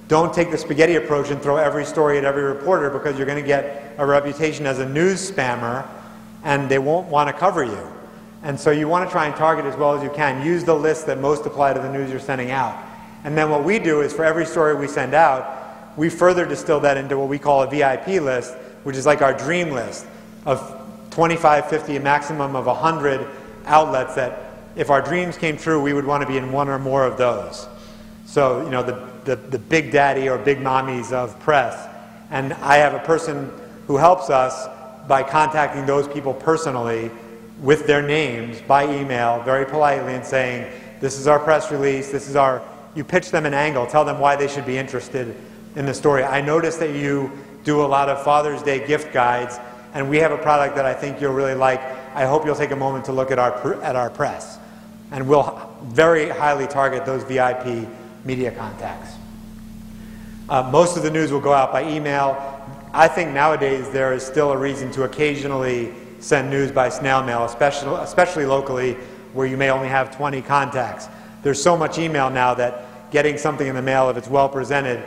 Don't take the spaghetti approach and throw every story at every reporter, because you're going to get a reputation as a news spammer and they won't want to cover you. And so you want to try and target as well as you can. Use the lists that most apply to the news you're sending out. And then what we do is for every story we send out, we further distill that into what we call a VIP list, which is like our dream list of 25, 50, a maximum of 100 outlets that if our dreams came true, we would want to be in one or more of those. So, the big daddy or big mommies of press. And I have a person who helps us by contacting those people personally with their names by email very politely and saying, this is our press release, you pitch them an angle, tell them why they should be interested in the story. I noticed that you do a lot of Father's Day gift guides, and we have a product that I think you'll really like. I hope you'll take a moment to look at our press. And we'll very highly target those VIP media contacts. Most of the news will go out by email. I think nowadays there is still a reason to occasionally send news by snail mail, especially locally, where you may only have 20 contacts. There's so much email now that getting something in the mail, if it's well presented,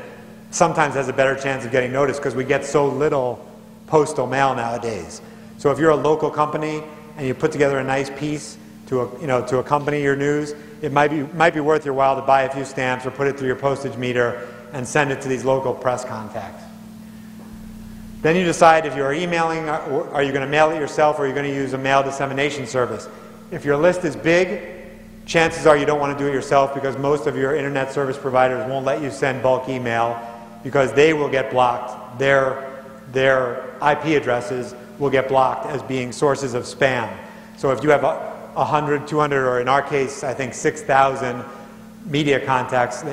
sometimes has a better chance of getting noticed, because we get so little postal mail nowadays. So if you're a local company and you put together a nice piece to accompany your news, it might be worth your while to buy a few stamps or put it through your postage meter and send it to these local press contacts. Then you decide if you're emailing, or are you going to mail it yourself, or are you going to use a mail dissemination service. If your list is big, chances are you don't want to do it yourself, because most of your internet service providers won't let you send bulk email, because they will get blocked. Their IP addresses will get blocked as being sources of spam. So if you have 100, 200, or in our case, I think 6,000 media contacts,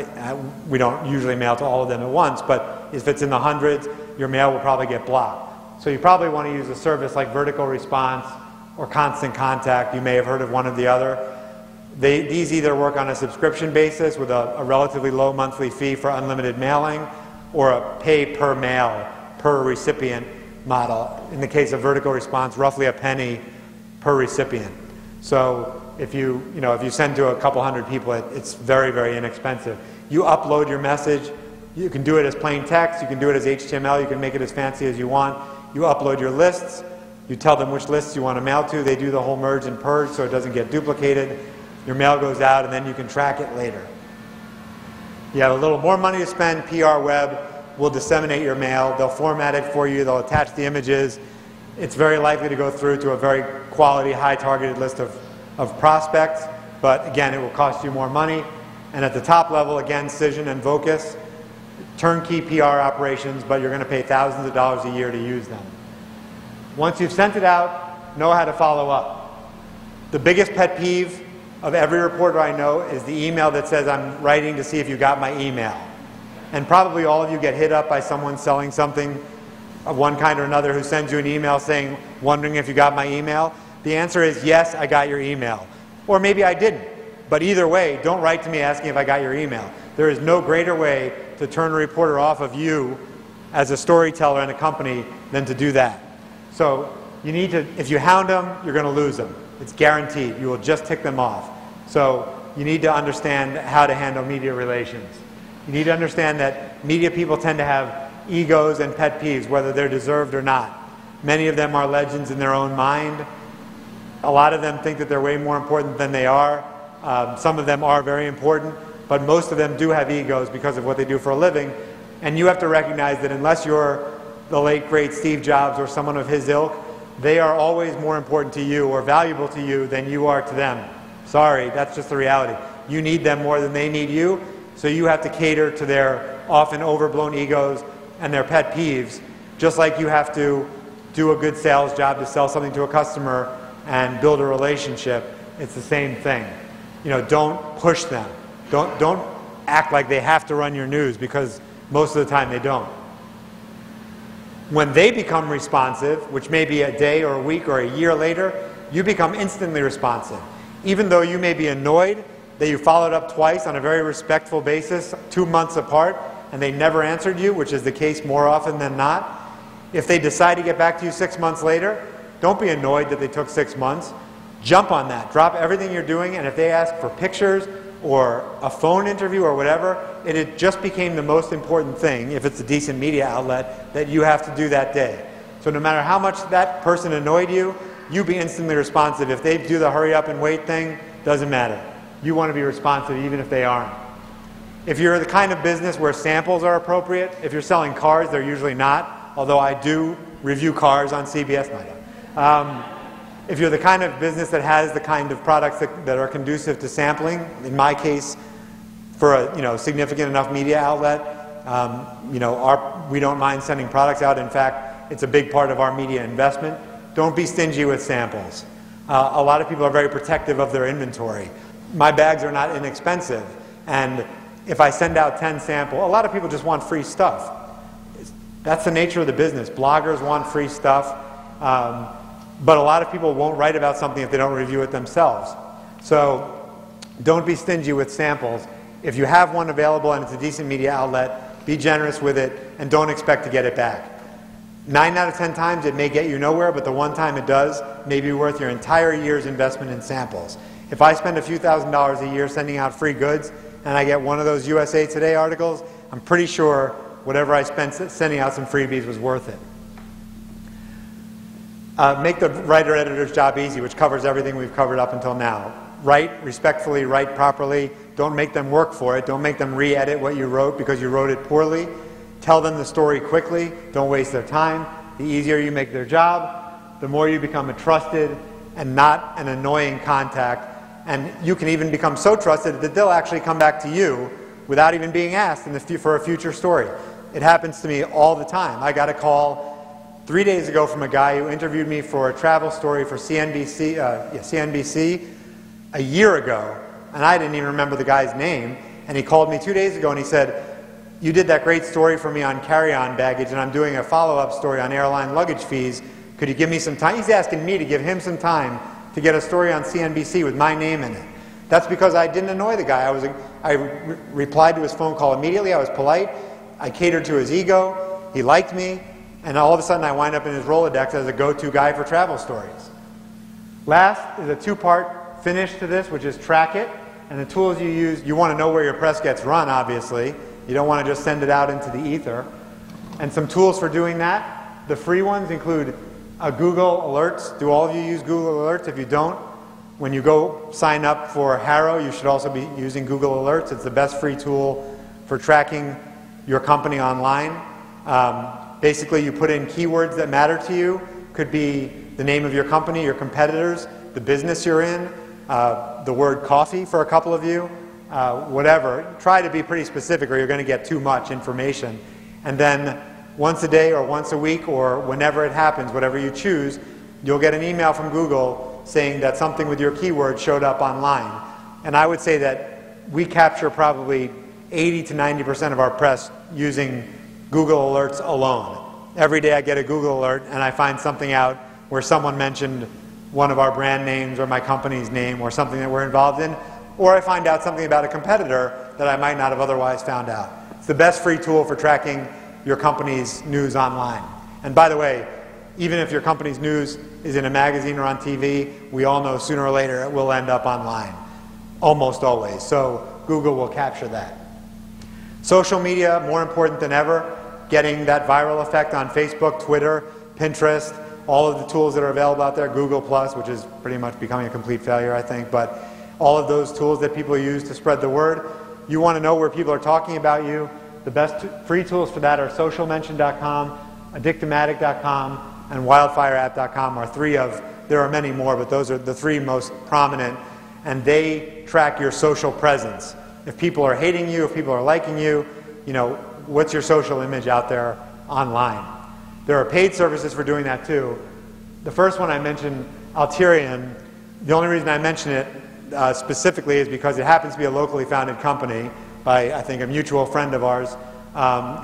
we don't usually mail to all of them at once, but if it's in the hundreds, your mail will probably get blocked. So you probably want to use a service like Vertical Response or Constant Contact. You may have heard of one or the other. These either work on a subscription basis with a relatively low monthly fee for unlimited mailing, or a pay per mail, per recipient model. In the case of Vertical Response, roughly a penny per recipient. So if you send to a couple hundred people, it's very, very inexpensive. You upload your message. You can do it as plain text. You can do it as HTML. You can make it as fancy as you want. You upload your lists. You tell them which lists you want to mail to. They do the whole merge and purge so it doesn't get duplicated. Your mail goes out, and then you can track it later. You have a little more money to spend. PR Web will disseminate your mail. They'll format it for you. They'll attach the images. It's very likely to go through to a very quality, high targeted list of prospects, but again, it will cost you more money. And at the top level, again, Cision and Vocus, turnkey PR operations, but you're going to pay thousands of dollars a year to use them. Once you've sent it out, know how to follow up. The biggest pet peeve of every reporter I know is the email that says, I'm writing to see if you got my email. And probably all of you get hit up by someone selling something of one kind or another who sends you an email saying, wondering if you got my email. The answer is yes, I got your email. Or maybe I didn't. But either way, don't write to me asking if I got your email. There is no greater way to turn a reporter off of you as a storyteller in a company than to do that. So you need to, if you hound them, you're going to lose them. It's guaranteed. You will just tick them off. So you need to understand how to handle media relations. You need to understand that media people tend to have egos and pet peeves, whether they're deserved or not. Many of them are legends in their own mind. A lot of them think that they're way more important than they are. Some of them are very important, but most of them do have egos because of what they do for a living. And you have to recognize that unless you're the late great Steve Jobs or someone of his ilk, they are always more important to you or valuable to you than you are to them. Sorry, that's just the reality. You need them more than they need you, so you have to cater to their often overblown egos and their pet peeves, just like you have to do a good sales job to sell something to a customer and build a relationship. It's the same thing. You know, don't push them. Don't act like they have to run your news, because most of the time they don't. When they become responsive, which may be a day or a week or a year later, you become instantly responsive. Even though you may be annoyed that you followed up twice on a very respectful basis, 2 months apart, and they never answered you, which is the case more often than not, if they decide to get back to you 6 months later, don't be annoyed that they took 6 months. Jump on that. Drop everything you're doing, and if they ask for pictures or a phone interview or whatever, it just became the most important thing, if it's a decent media outlet, that you have to do that day. So no matter how much that person annoyed you, you be instantly responsive. If they do the hurry up and wait thing, doesn't matter. You want to be responsive even if they aren't. If you're the kind of business where samples are appropriate, if you're selling cars, they're usually not, although I do review cars on CBS. If you're the kind of business that has the kind of products that are conducive to sampling, in my case, for a significant enough media outlet, we don't mind sending products out. In fact, it's a big part of our media investment. Don't be stingy with samples. A lot of people are very protective of their inventory. My bags are not inexpensive, and if I send out 10 samples, a lot of people just want free stuff. That's the nature of the business. Bloggers want free stuff. But a lot of people won't write about something if they don't review it themselves. So don't be stingy with samples. If you have one available and it's a decent media outlet, be generous with it and don't expect to get it back. 9 out of 10 times it may get you nowhere, but the one time it does may be worth your entire year's investment in samples. If I spend a few $1,000s a year sending out free goods and I get one of those USA Today articles, I'm pretty sure whatever I spent sending out some freebies was worth it. Make the writer-editor's job easy, which covers everything we've covered up until now. Write respectfully, write properly. Don't make them work for it. Don't make them re-edit what you wrote because you wrote it poorly. Tell them the story quickly. Don't waste their time. The easier you make their job, the more you become a trusted and not an annoying contact. And you can even become so trusted that they'll actually come back to you without even being asked for a future story. It happens to me all the time. I got a call 3 days ago from a guy who interviewed me for a travel story for CNBC a year ago, and I didn't even remember the guy's name. And he called me 2 days ago and he said, "You did that great story for me on carry-on baggage, and I'm doing a follow-up story on airline luggage fees. Could you give me some time?" He's asking me to give him some time to get a story on CNBC with my name in it. That's because I didn't annoy the guy. I replied to his phone call immediately. I was polite. I catered to his ego. He liked me. And all of a sudden I wind up in his Rolodex as a go-to guy for travel stories. Last is a two-part finish to this, which is track it. And the tools you use, you want to know where your press gets run, obviously. You don't want to just send it out into the ether. And some tools for doing that. The free ones include Google Alerts. Do all of you use Google Alerts? If you don't, when you go sign up for HARO, you should also be using Google Alerts. It's the best free tool for tracking your company online. Basically, you put in keywords that matter to you. Could be the name of your company, your competitors, the business you're in, the word coffee for a couple of you, whatever. Try to be pretty specific or you're going to get too much information. And then once a day or once a week or whenever it happens, whatever you choose, you'll get an email from Google saying that something with your keyword showed up online. And I would say that we capture probably 80 to 90% of our press using Google Alerts alone. Every day I get a Google alert and I find something out where someone mentioned one of our brand names or my company's name or something that we're involved in, or I find out something about a competitor that I might not have otherwise found out. It's the best free tool for tracking your company's news online. And by the way, even if your company's news is in a magazine or on TV, we all know sooner or later it will end up online, almost always. So Google will capture that. Social media, more important than ever. Getting that viral effect on Facebook, Twitter, Pinterest, all of the tools that are available out there, Google+, which is pretty much becoming a complete failure, I think, but all of those tools that people use to spread the word. You want to know where people are talking about you. The best free tools for that are socialmention.com, Addictomatic.com, and WildfireApp.com are there are many more, but those are the three most prominent, and they track your social presence. If people are hating you, if people are liking you, what's your social image out there online? There are paid services for doing that too. The first one I mentioned, Alterian, the only reason I mention it specifically is because it happens to be a locally founded company by, I think, a mutual friend of ours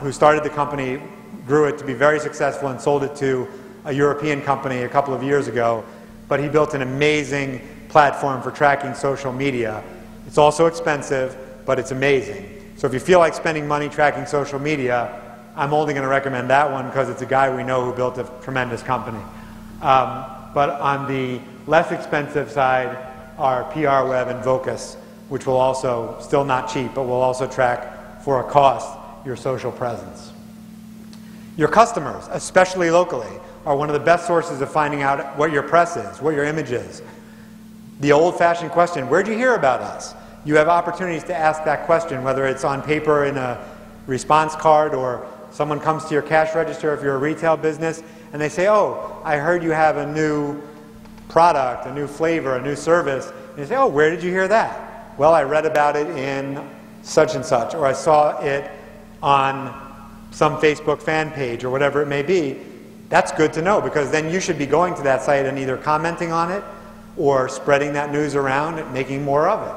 who started the company, grew it to be very successful, and sold it to a European company a couple of years ago. But he built an amazing platform for tracking social media. It's also expensive, but it's amazing. So if you feel like spending money tracking social media, I'm only going to recommend that one because it's a guy we know who built a tremendous company. But on the less expensive side are PRWeb and Vocus, which will also, still not cheap, but will also track for a cost your social presence. Your customers, especially locally, are one of the best sources of finding out what your press is, what your image is. The old-fashioned question, where'd you hear about us? You have opportunities to ask that question, whether it's on paper in a response card or someone comes to your cash register if you're a retail business and they say, oh, I heard you have a new product, a new flavor, a new service. And you say, oh, where did you hear that? Well, I read about it in such and such, or I saw it on some Facebook fan page or whatever it may be. That's good to know, because then you should be going to that site and either commenting on it or spreading that news around and making more of it.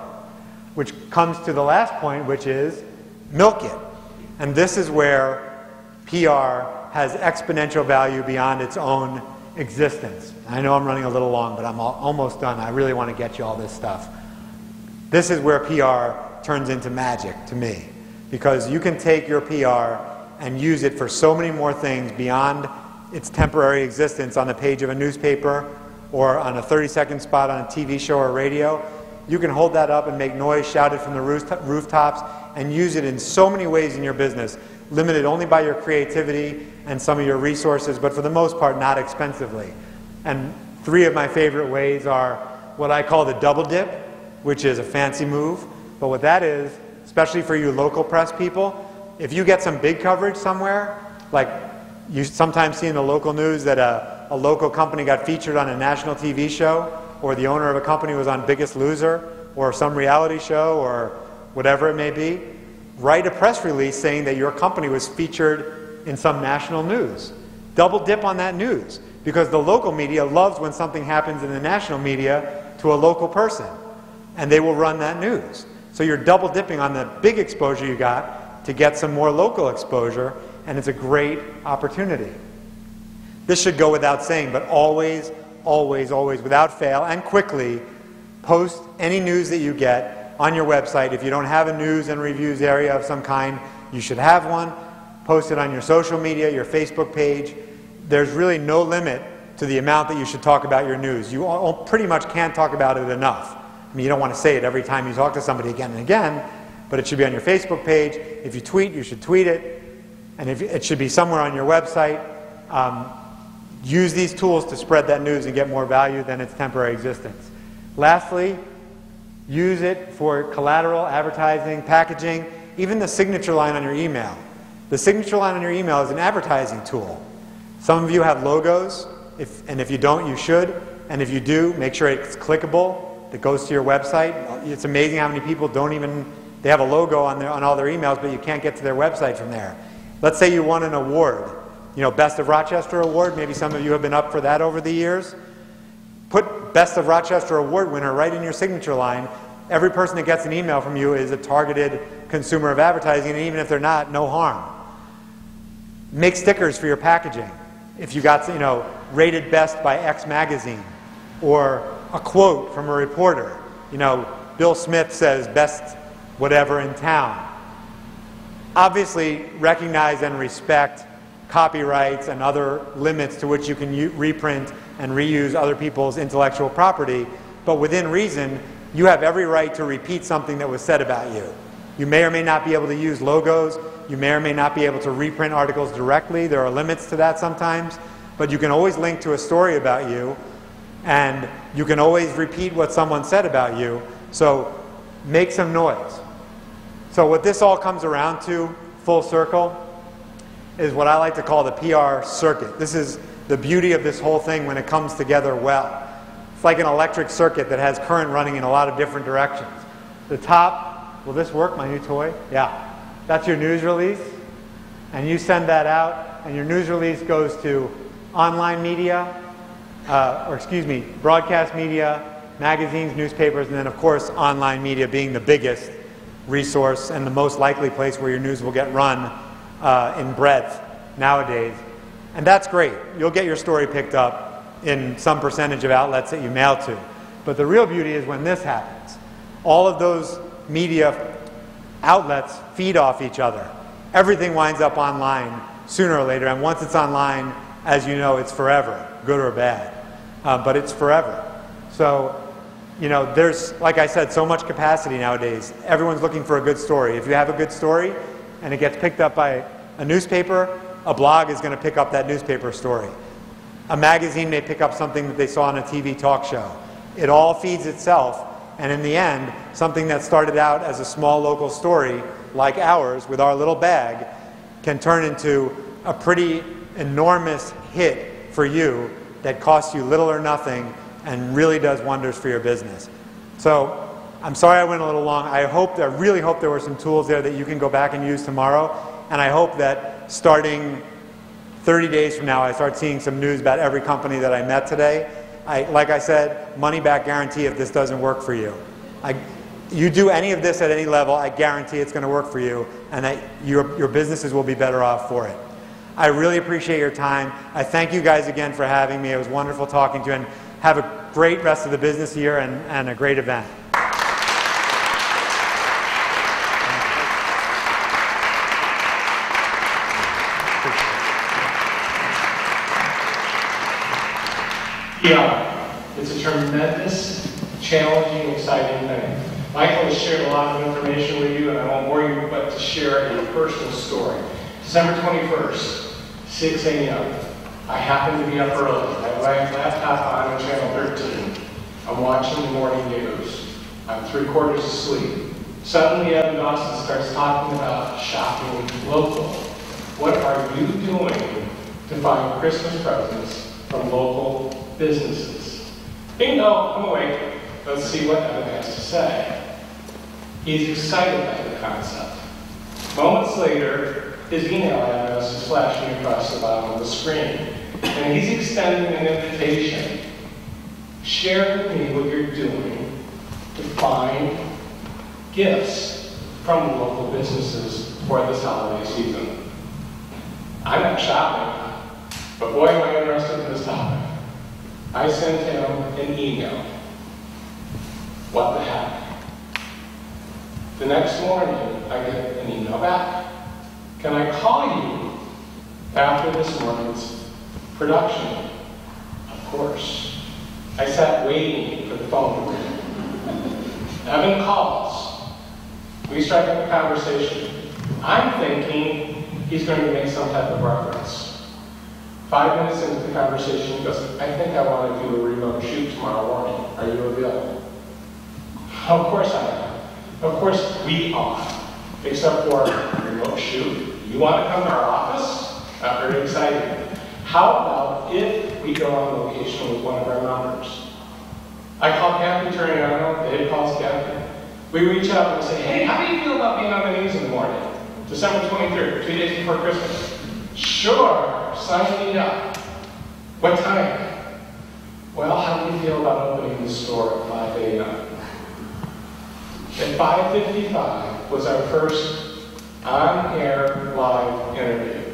Which comes to the last point, which is milk it. And this is where PR has exponential value beyond its own existence. I know I'm running a little long, but I'm almost done. I really want to get you all this stuff. This is where PR turns into magic to me, because you can take your PR and use it for so many more things beyond its temporary existence on the page of a newspaper or on a 30-second spot on a TV show or radio. You can hold that up and make noise, shout it from the rooftops, and use it in so many ways in your business, limited only by your creativity and some of your resources, but for the most part, not expensively. And three of my favorite ways are what I call the double dip, which is a fancy move. But what that is, especially for you local press people, if you get some big coverage somewhere, like you sometimes see in the local news that a local company got featured on a national TV show, or the owner of a company was on Biggest Loser, or some reality show, or whatever it may be, write a press release saying that your company was featured in some national news. Double dip on that news, because the local media loves when something happens in the national media to a local person, and they will run that news. So you're double dipping on the big exposure you got to get some more local exposure, and it's a great opportunity. This should go without saying, but always, always, always, without fail and quickly, post any news that you get on your website. If you don't have a news and reviews area of some kind, you should have one. Post it on your social media, your Facebook page. There's really no limit to the amount that you should talk about your news. You pretty much can't talk about it enough. I mean, you don't want to say it every time you talk to somebody again and again, but it should be on your Facebook page. If you tweet, you should tweet it. And it should be somewhere on your website. Use these tools to spread that news and get more value than its temporary existence. Lastly, use it for collateral, advertising, packaging, even the signature line on your email. The signature line on your email is an advertising tool. Some of you have logos, and if you don't, you should. And if you do, make sure it's clickable, that goes to your website. It's amazing how many people they have a logo on all their emails, but you can't get to their website from there. Let's say you won an award. Best of Rochester Award, maybe some of you have been up for that over the years. Put Best of Rochester Award winner right in your signature line. Every person that gets an email from you is a targeted consumer of advertising, and even if they're not, no harm. Make stickers for your packaging. If you got, rated best by X magazine, or a quote from a reporter. Bill Smith says best whatever in town. Obviously, recognize and respect copyrights and other limits to which you can reprint and reuse other people's intellectual property, but within reason, you have every right to repeat something that was said about you. You may or may not be able to use logos, you may or may not be able to reprint articles directly, there are limits to that sometimes, but you can always link to a story about you, and you can always repeat what someone said about you, so make some noise. So what this all comes around to, full circle, is what I like to call the PR circuit. This is the beauty of this whole thing when it comes together well. It's like an electric circuit that has current running in a lot of different directions. The top, will this work, my new toy? Yeah. That's your news release. And you send that out, and your news release goes to online media, broadcast media, magazines, newspapers, and then of course online media being the biggest resource and the most likely place where your news will get run in breadth nowadays. And that's great. You'll get your story picked up in some percentage of outlets that you mail to. But the real beauty is when this happens. All of those media outlets feed off each other. Everything winds up online sooner or later, and once it's online, as you know, it's forever, good or bad. But it's forever. So, you know, there's, like I said, so much capacity nowadays. Everyone's looking for a good story. If you have a good story and it gets picked up by a newspaper, a blog is going to pick up that newspaper story. A magazine may pick up something that they saw on a TV talk show. It all feeds itself, and in the end, something that started out as a small local story, like ours, with our little bag, can turn into a pretty enormous hit for you that costs you little or nothing and really does wonders for your business. So, I'm sorry I went a little long. I really hope there were some tools there that you can go back and use tomorrow, and I hope that starting 30 days from now, I start seeing some news about every company that I met today. Like I said, money back guarantee if this doesn't work for you. You do any of this at any level, I guarantee it's going to work for you, and that your businesses will be better off for it. I really appreciate your time. I thank you guys again for having me. It was wonderful talking to you, and have a great rest of the business year and a great event. Yeah, it's a tremendous, challenging, exciting thing. Michael has shared a lot of information with you, and I won't bore you, but to share a personal story. December 21st, 6 a.m. I happen to be up early. I have my laptop on channel 13. I'm watching the morning news. I'm 3/4 asleep. Suddenly, Evan Dawson starts talking about shopping local. What are you doing to find Christmas presents from local businesses? Bingo, I'm awake. Let's see what Evan has to say. He's excited by the concept. Moments later, his email address is flashing across the bottom of the screen, and he's extending an invitation. Share with me what you're doing to find gifts from local businesses for this holiday season. I'm not shopping, but boy am I interested in this topic. I sent him an email. What the heck? The next morning, I get an email back. Can I call you after this morning's production? Of course. I sat waiting for the phone to ring. Evan calls. We strike up a conversation. I'm thinking he's going to make some type of reference. 5 minutes into the conversation, he goes, I think I want to do a remote shoot tomorrow morning. Are you available? Of course I am. Of course we are. Except for a remote shoot. You want to come to our office? Not very exciting. How about if we go on location with one of our members? I call Kathy Turiano, Dave calls Kathy. We reach out and say, hey, how do you feel about being on the news in the morning? December 23rd, 2 days before Christmas. Sure, sign me up. What time? Well, how do you feel about opening the store at 5 a.m.? At 5:55 was our first on-air live interview.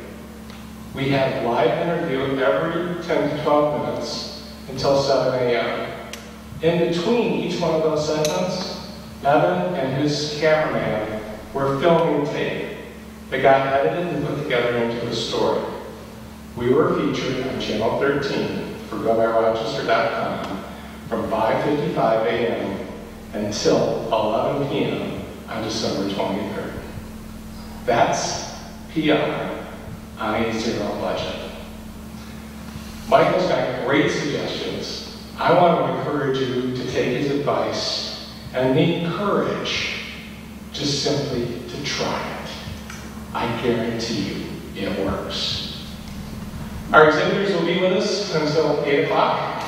We had live interview every 10 to 12 minutes until 7 a.m. In between each one of those segments, Evan and his cameraman were filming tape that got edited and put together into a story. We were featured on Channel 13 for GoByRochester.com from 5:55 a.m. until 11 p.m. on December 23rd. That's PR on a zero budget. Michael's got great suggestions. I want to encourage you to take his advice and need courage just simply to try it. I guarantee you, it works. Our exhibitors will be with us until 8 o'clock.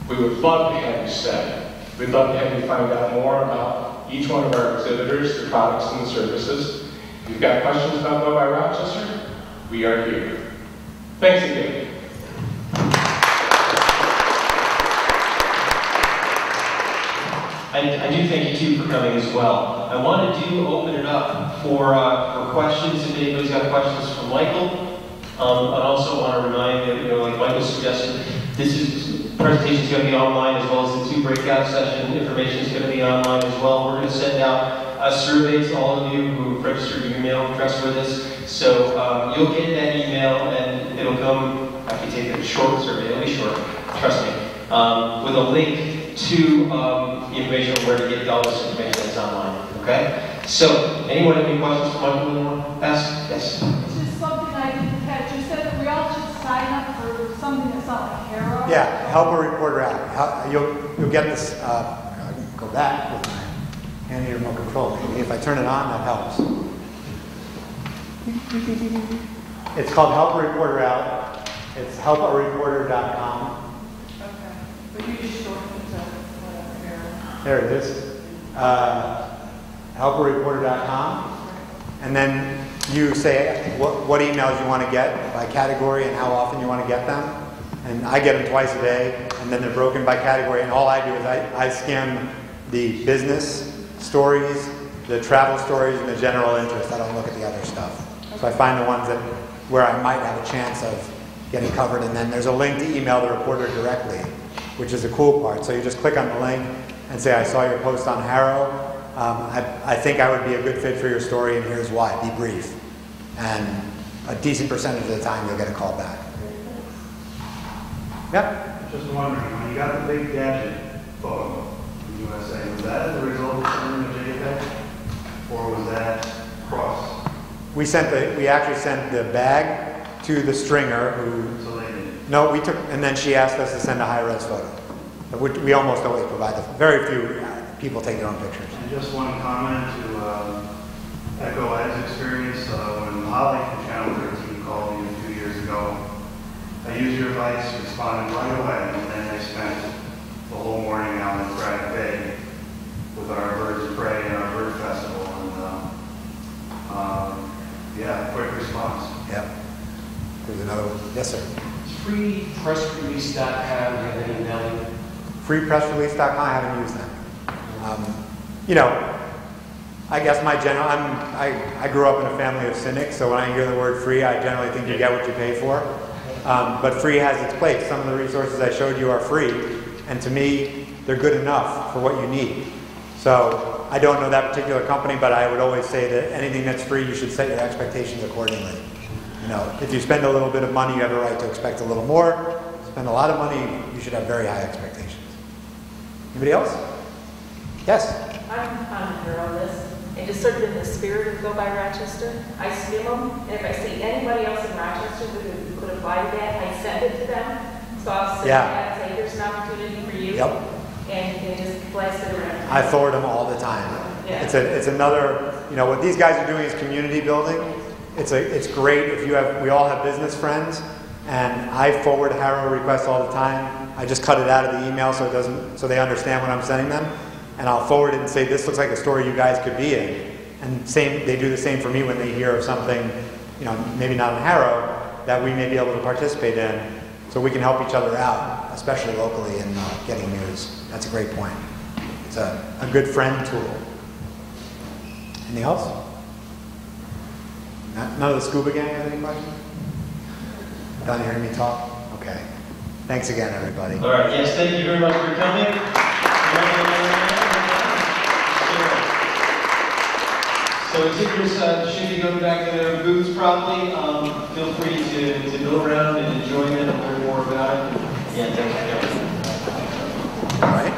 We would love to have you stay. We'd love to have you find out more about each one of our exhibitors, the products and the services. If you've got questions about Go by Rochester, we are here. Thanks again. I do thank you too for coming as well. I want to open it up for questions. If anybody's got questions for Michael, I also want to remind that, like Michael suggested, this presentation is going to be online, as well as the 2 breakout session information is going to be online as well. We're going to send out a survey to all of you who registered your email address with us. So you'll get that email, and it'll come. I can take a short survey. It'll be short. Trust me. With a link to the information on where to get all this information that's online. Okay? So, anyone have any questions for Michael you want to ask? Yes? This is something I didn't catch. You said that we all should sign up for something that's not like Haro? Yeah, help a reporter out. You'll get this, I can go back with my hand remote control. Maybe if I turn it on, that helps. It's called Help a Reporter Out. It's helpareporter.com. Okay. But you just shortened it to whatever, Haro. There it is. Helpareporter.com. And then you say what emails you want to get by category and how often you want to get them. And I get them twice a day, and then they're broken by category. And all I do is I skim the business stories, the travel stories, and the general interest. I don't look at the other stuff. So I find the ones where I might have a chance of getting covered. And then there's a link to email the reporter directly, which is the cool part. So you just click on the link and say, I saw your post on Haro. I think I would be a good fit for your story, and here's why. Be brief. And a decent percentage of the time, you'll get a call back. Yep. Just wondering, when you got the big gadget photo from USA, was that as a result of sending a JPEG? Or was that cross? We actually sent the bag to the stringer who... So they didn't. No, we took, and then she asked us to send a high-res photo. We almost always provide them. Very few people take their own pictures. And just one comment to echo Ed's experience. When Holly from Channel 13 called me a few years ago, I used your advice, responded right away, and then I spent the whole morning out in Braddock Bay with our Birds of Prey and our Bird Festival. And yeah, quick response. Yep. There's another one. Yes, sir. FreePressRelease.com, you have any email? FreePressRelease.com, I haven't used them. I guess I grew up in a family of cynics, so when I hear the word free, I generally think you get what you pay for. But free has its place. Some of the resources I showed you are free, and to me, they're good enough for what you need. So I don't know that particular company, but I would always say that anything that's free, you should set your expectations accordingly. If you spend a little bit of money, you have a right to expect a little more. Spend a lot of money, you should have very high expectations. Anybody else? Yes? I'm on the Haro list, and just sort of in the spirit of Go by Rochester, I skim them, and if I see anybody else in Rochester who could apply to that, I send it to them. So I'll send that and say, here's an opportunity for you. Yep. And they just blast it around. I forward them all the time. Yeah. It's another, what these guys are doing is community building. It's great if we all have business friends, and I forward Haro requests all the time. I just cut it out of the email so they understand what I'm sending them. And I'll forward it and say, this looks like a story you guys could be in. And they do the same for me when they hear of something, maybe not in Haro, that we may be able to participate in. So we can help each other out, especially locally in getting news. That's a great point. It's a good friend tool. Anything else? None of the scuba gang has any questions? Done hearing me talk? Okay. Thanks again, everybody. All right, yes, thank you very much for coming. So exhibitors should be going back to their booths probably. Feel free to go around and enjoy it and learn more about it. Yeah, thank you. All right.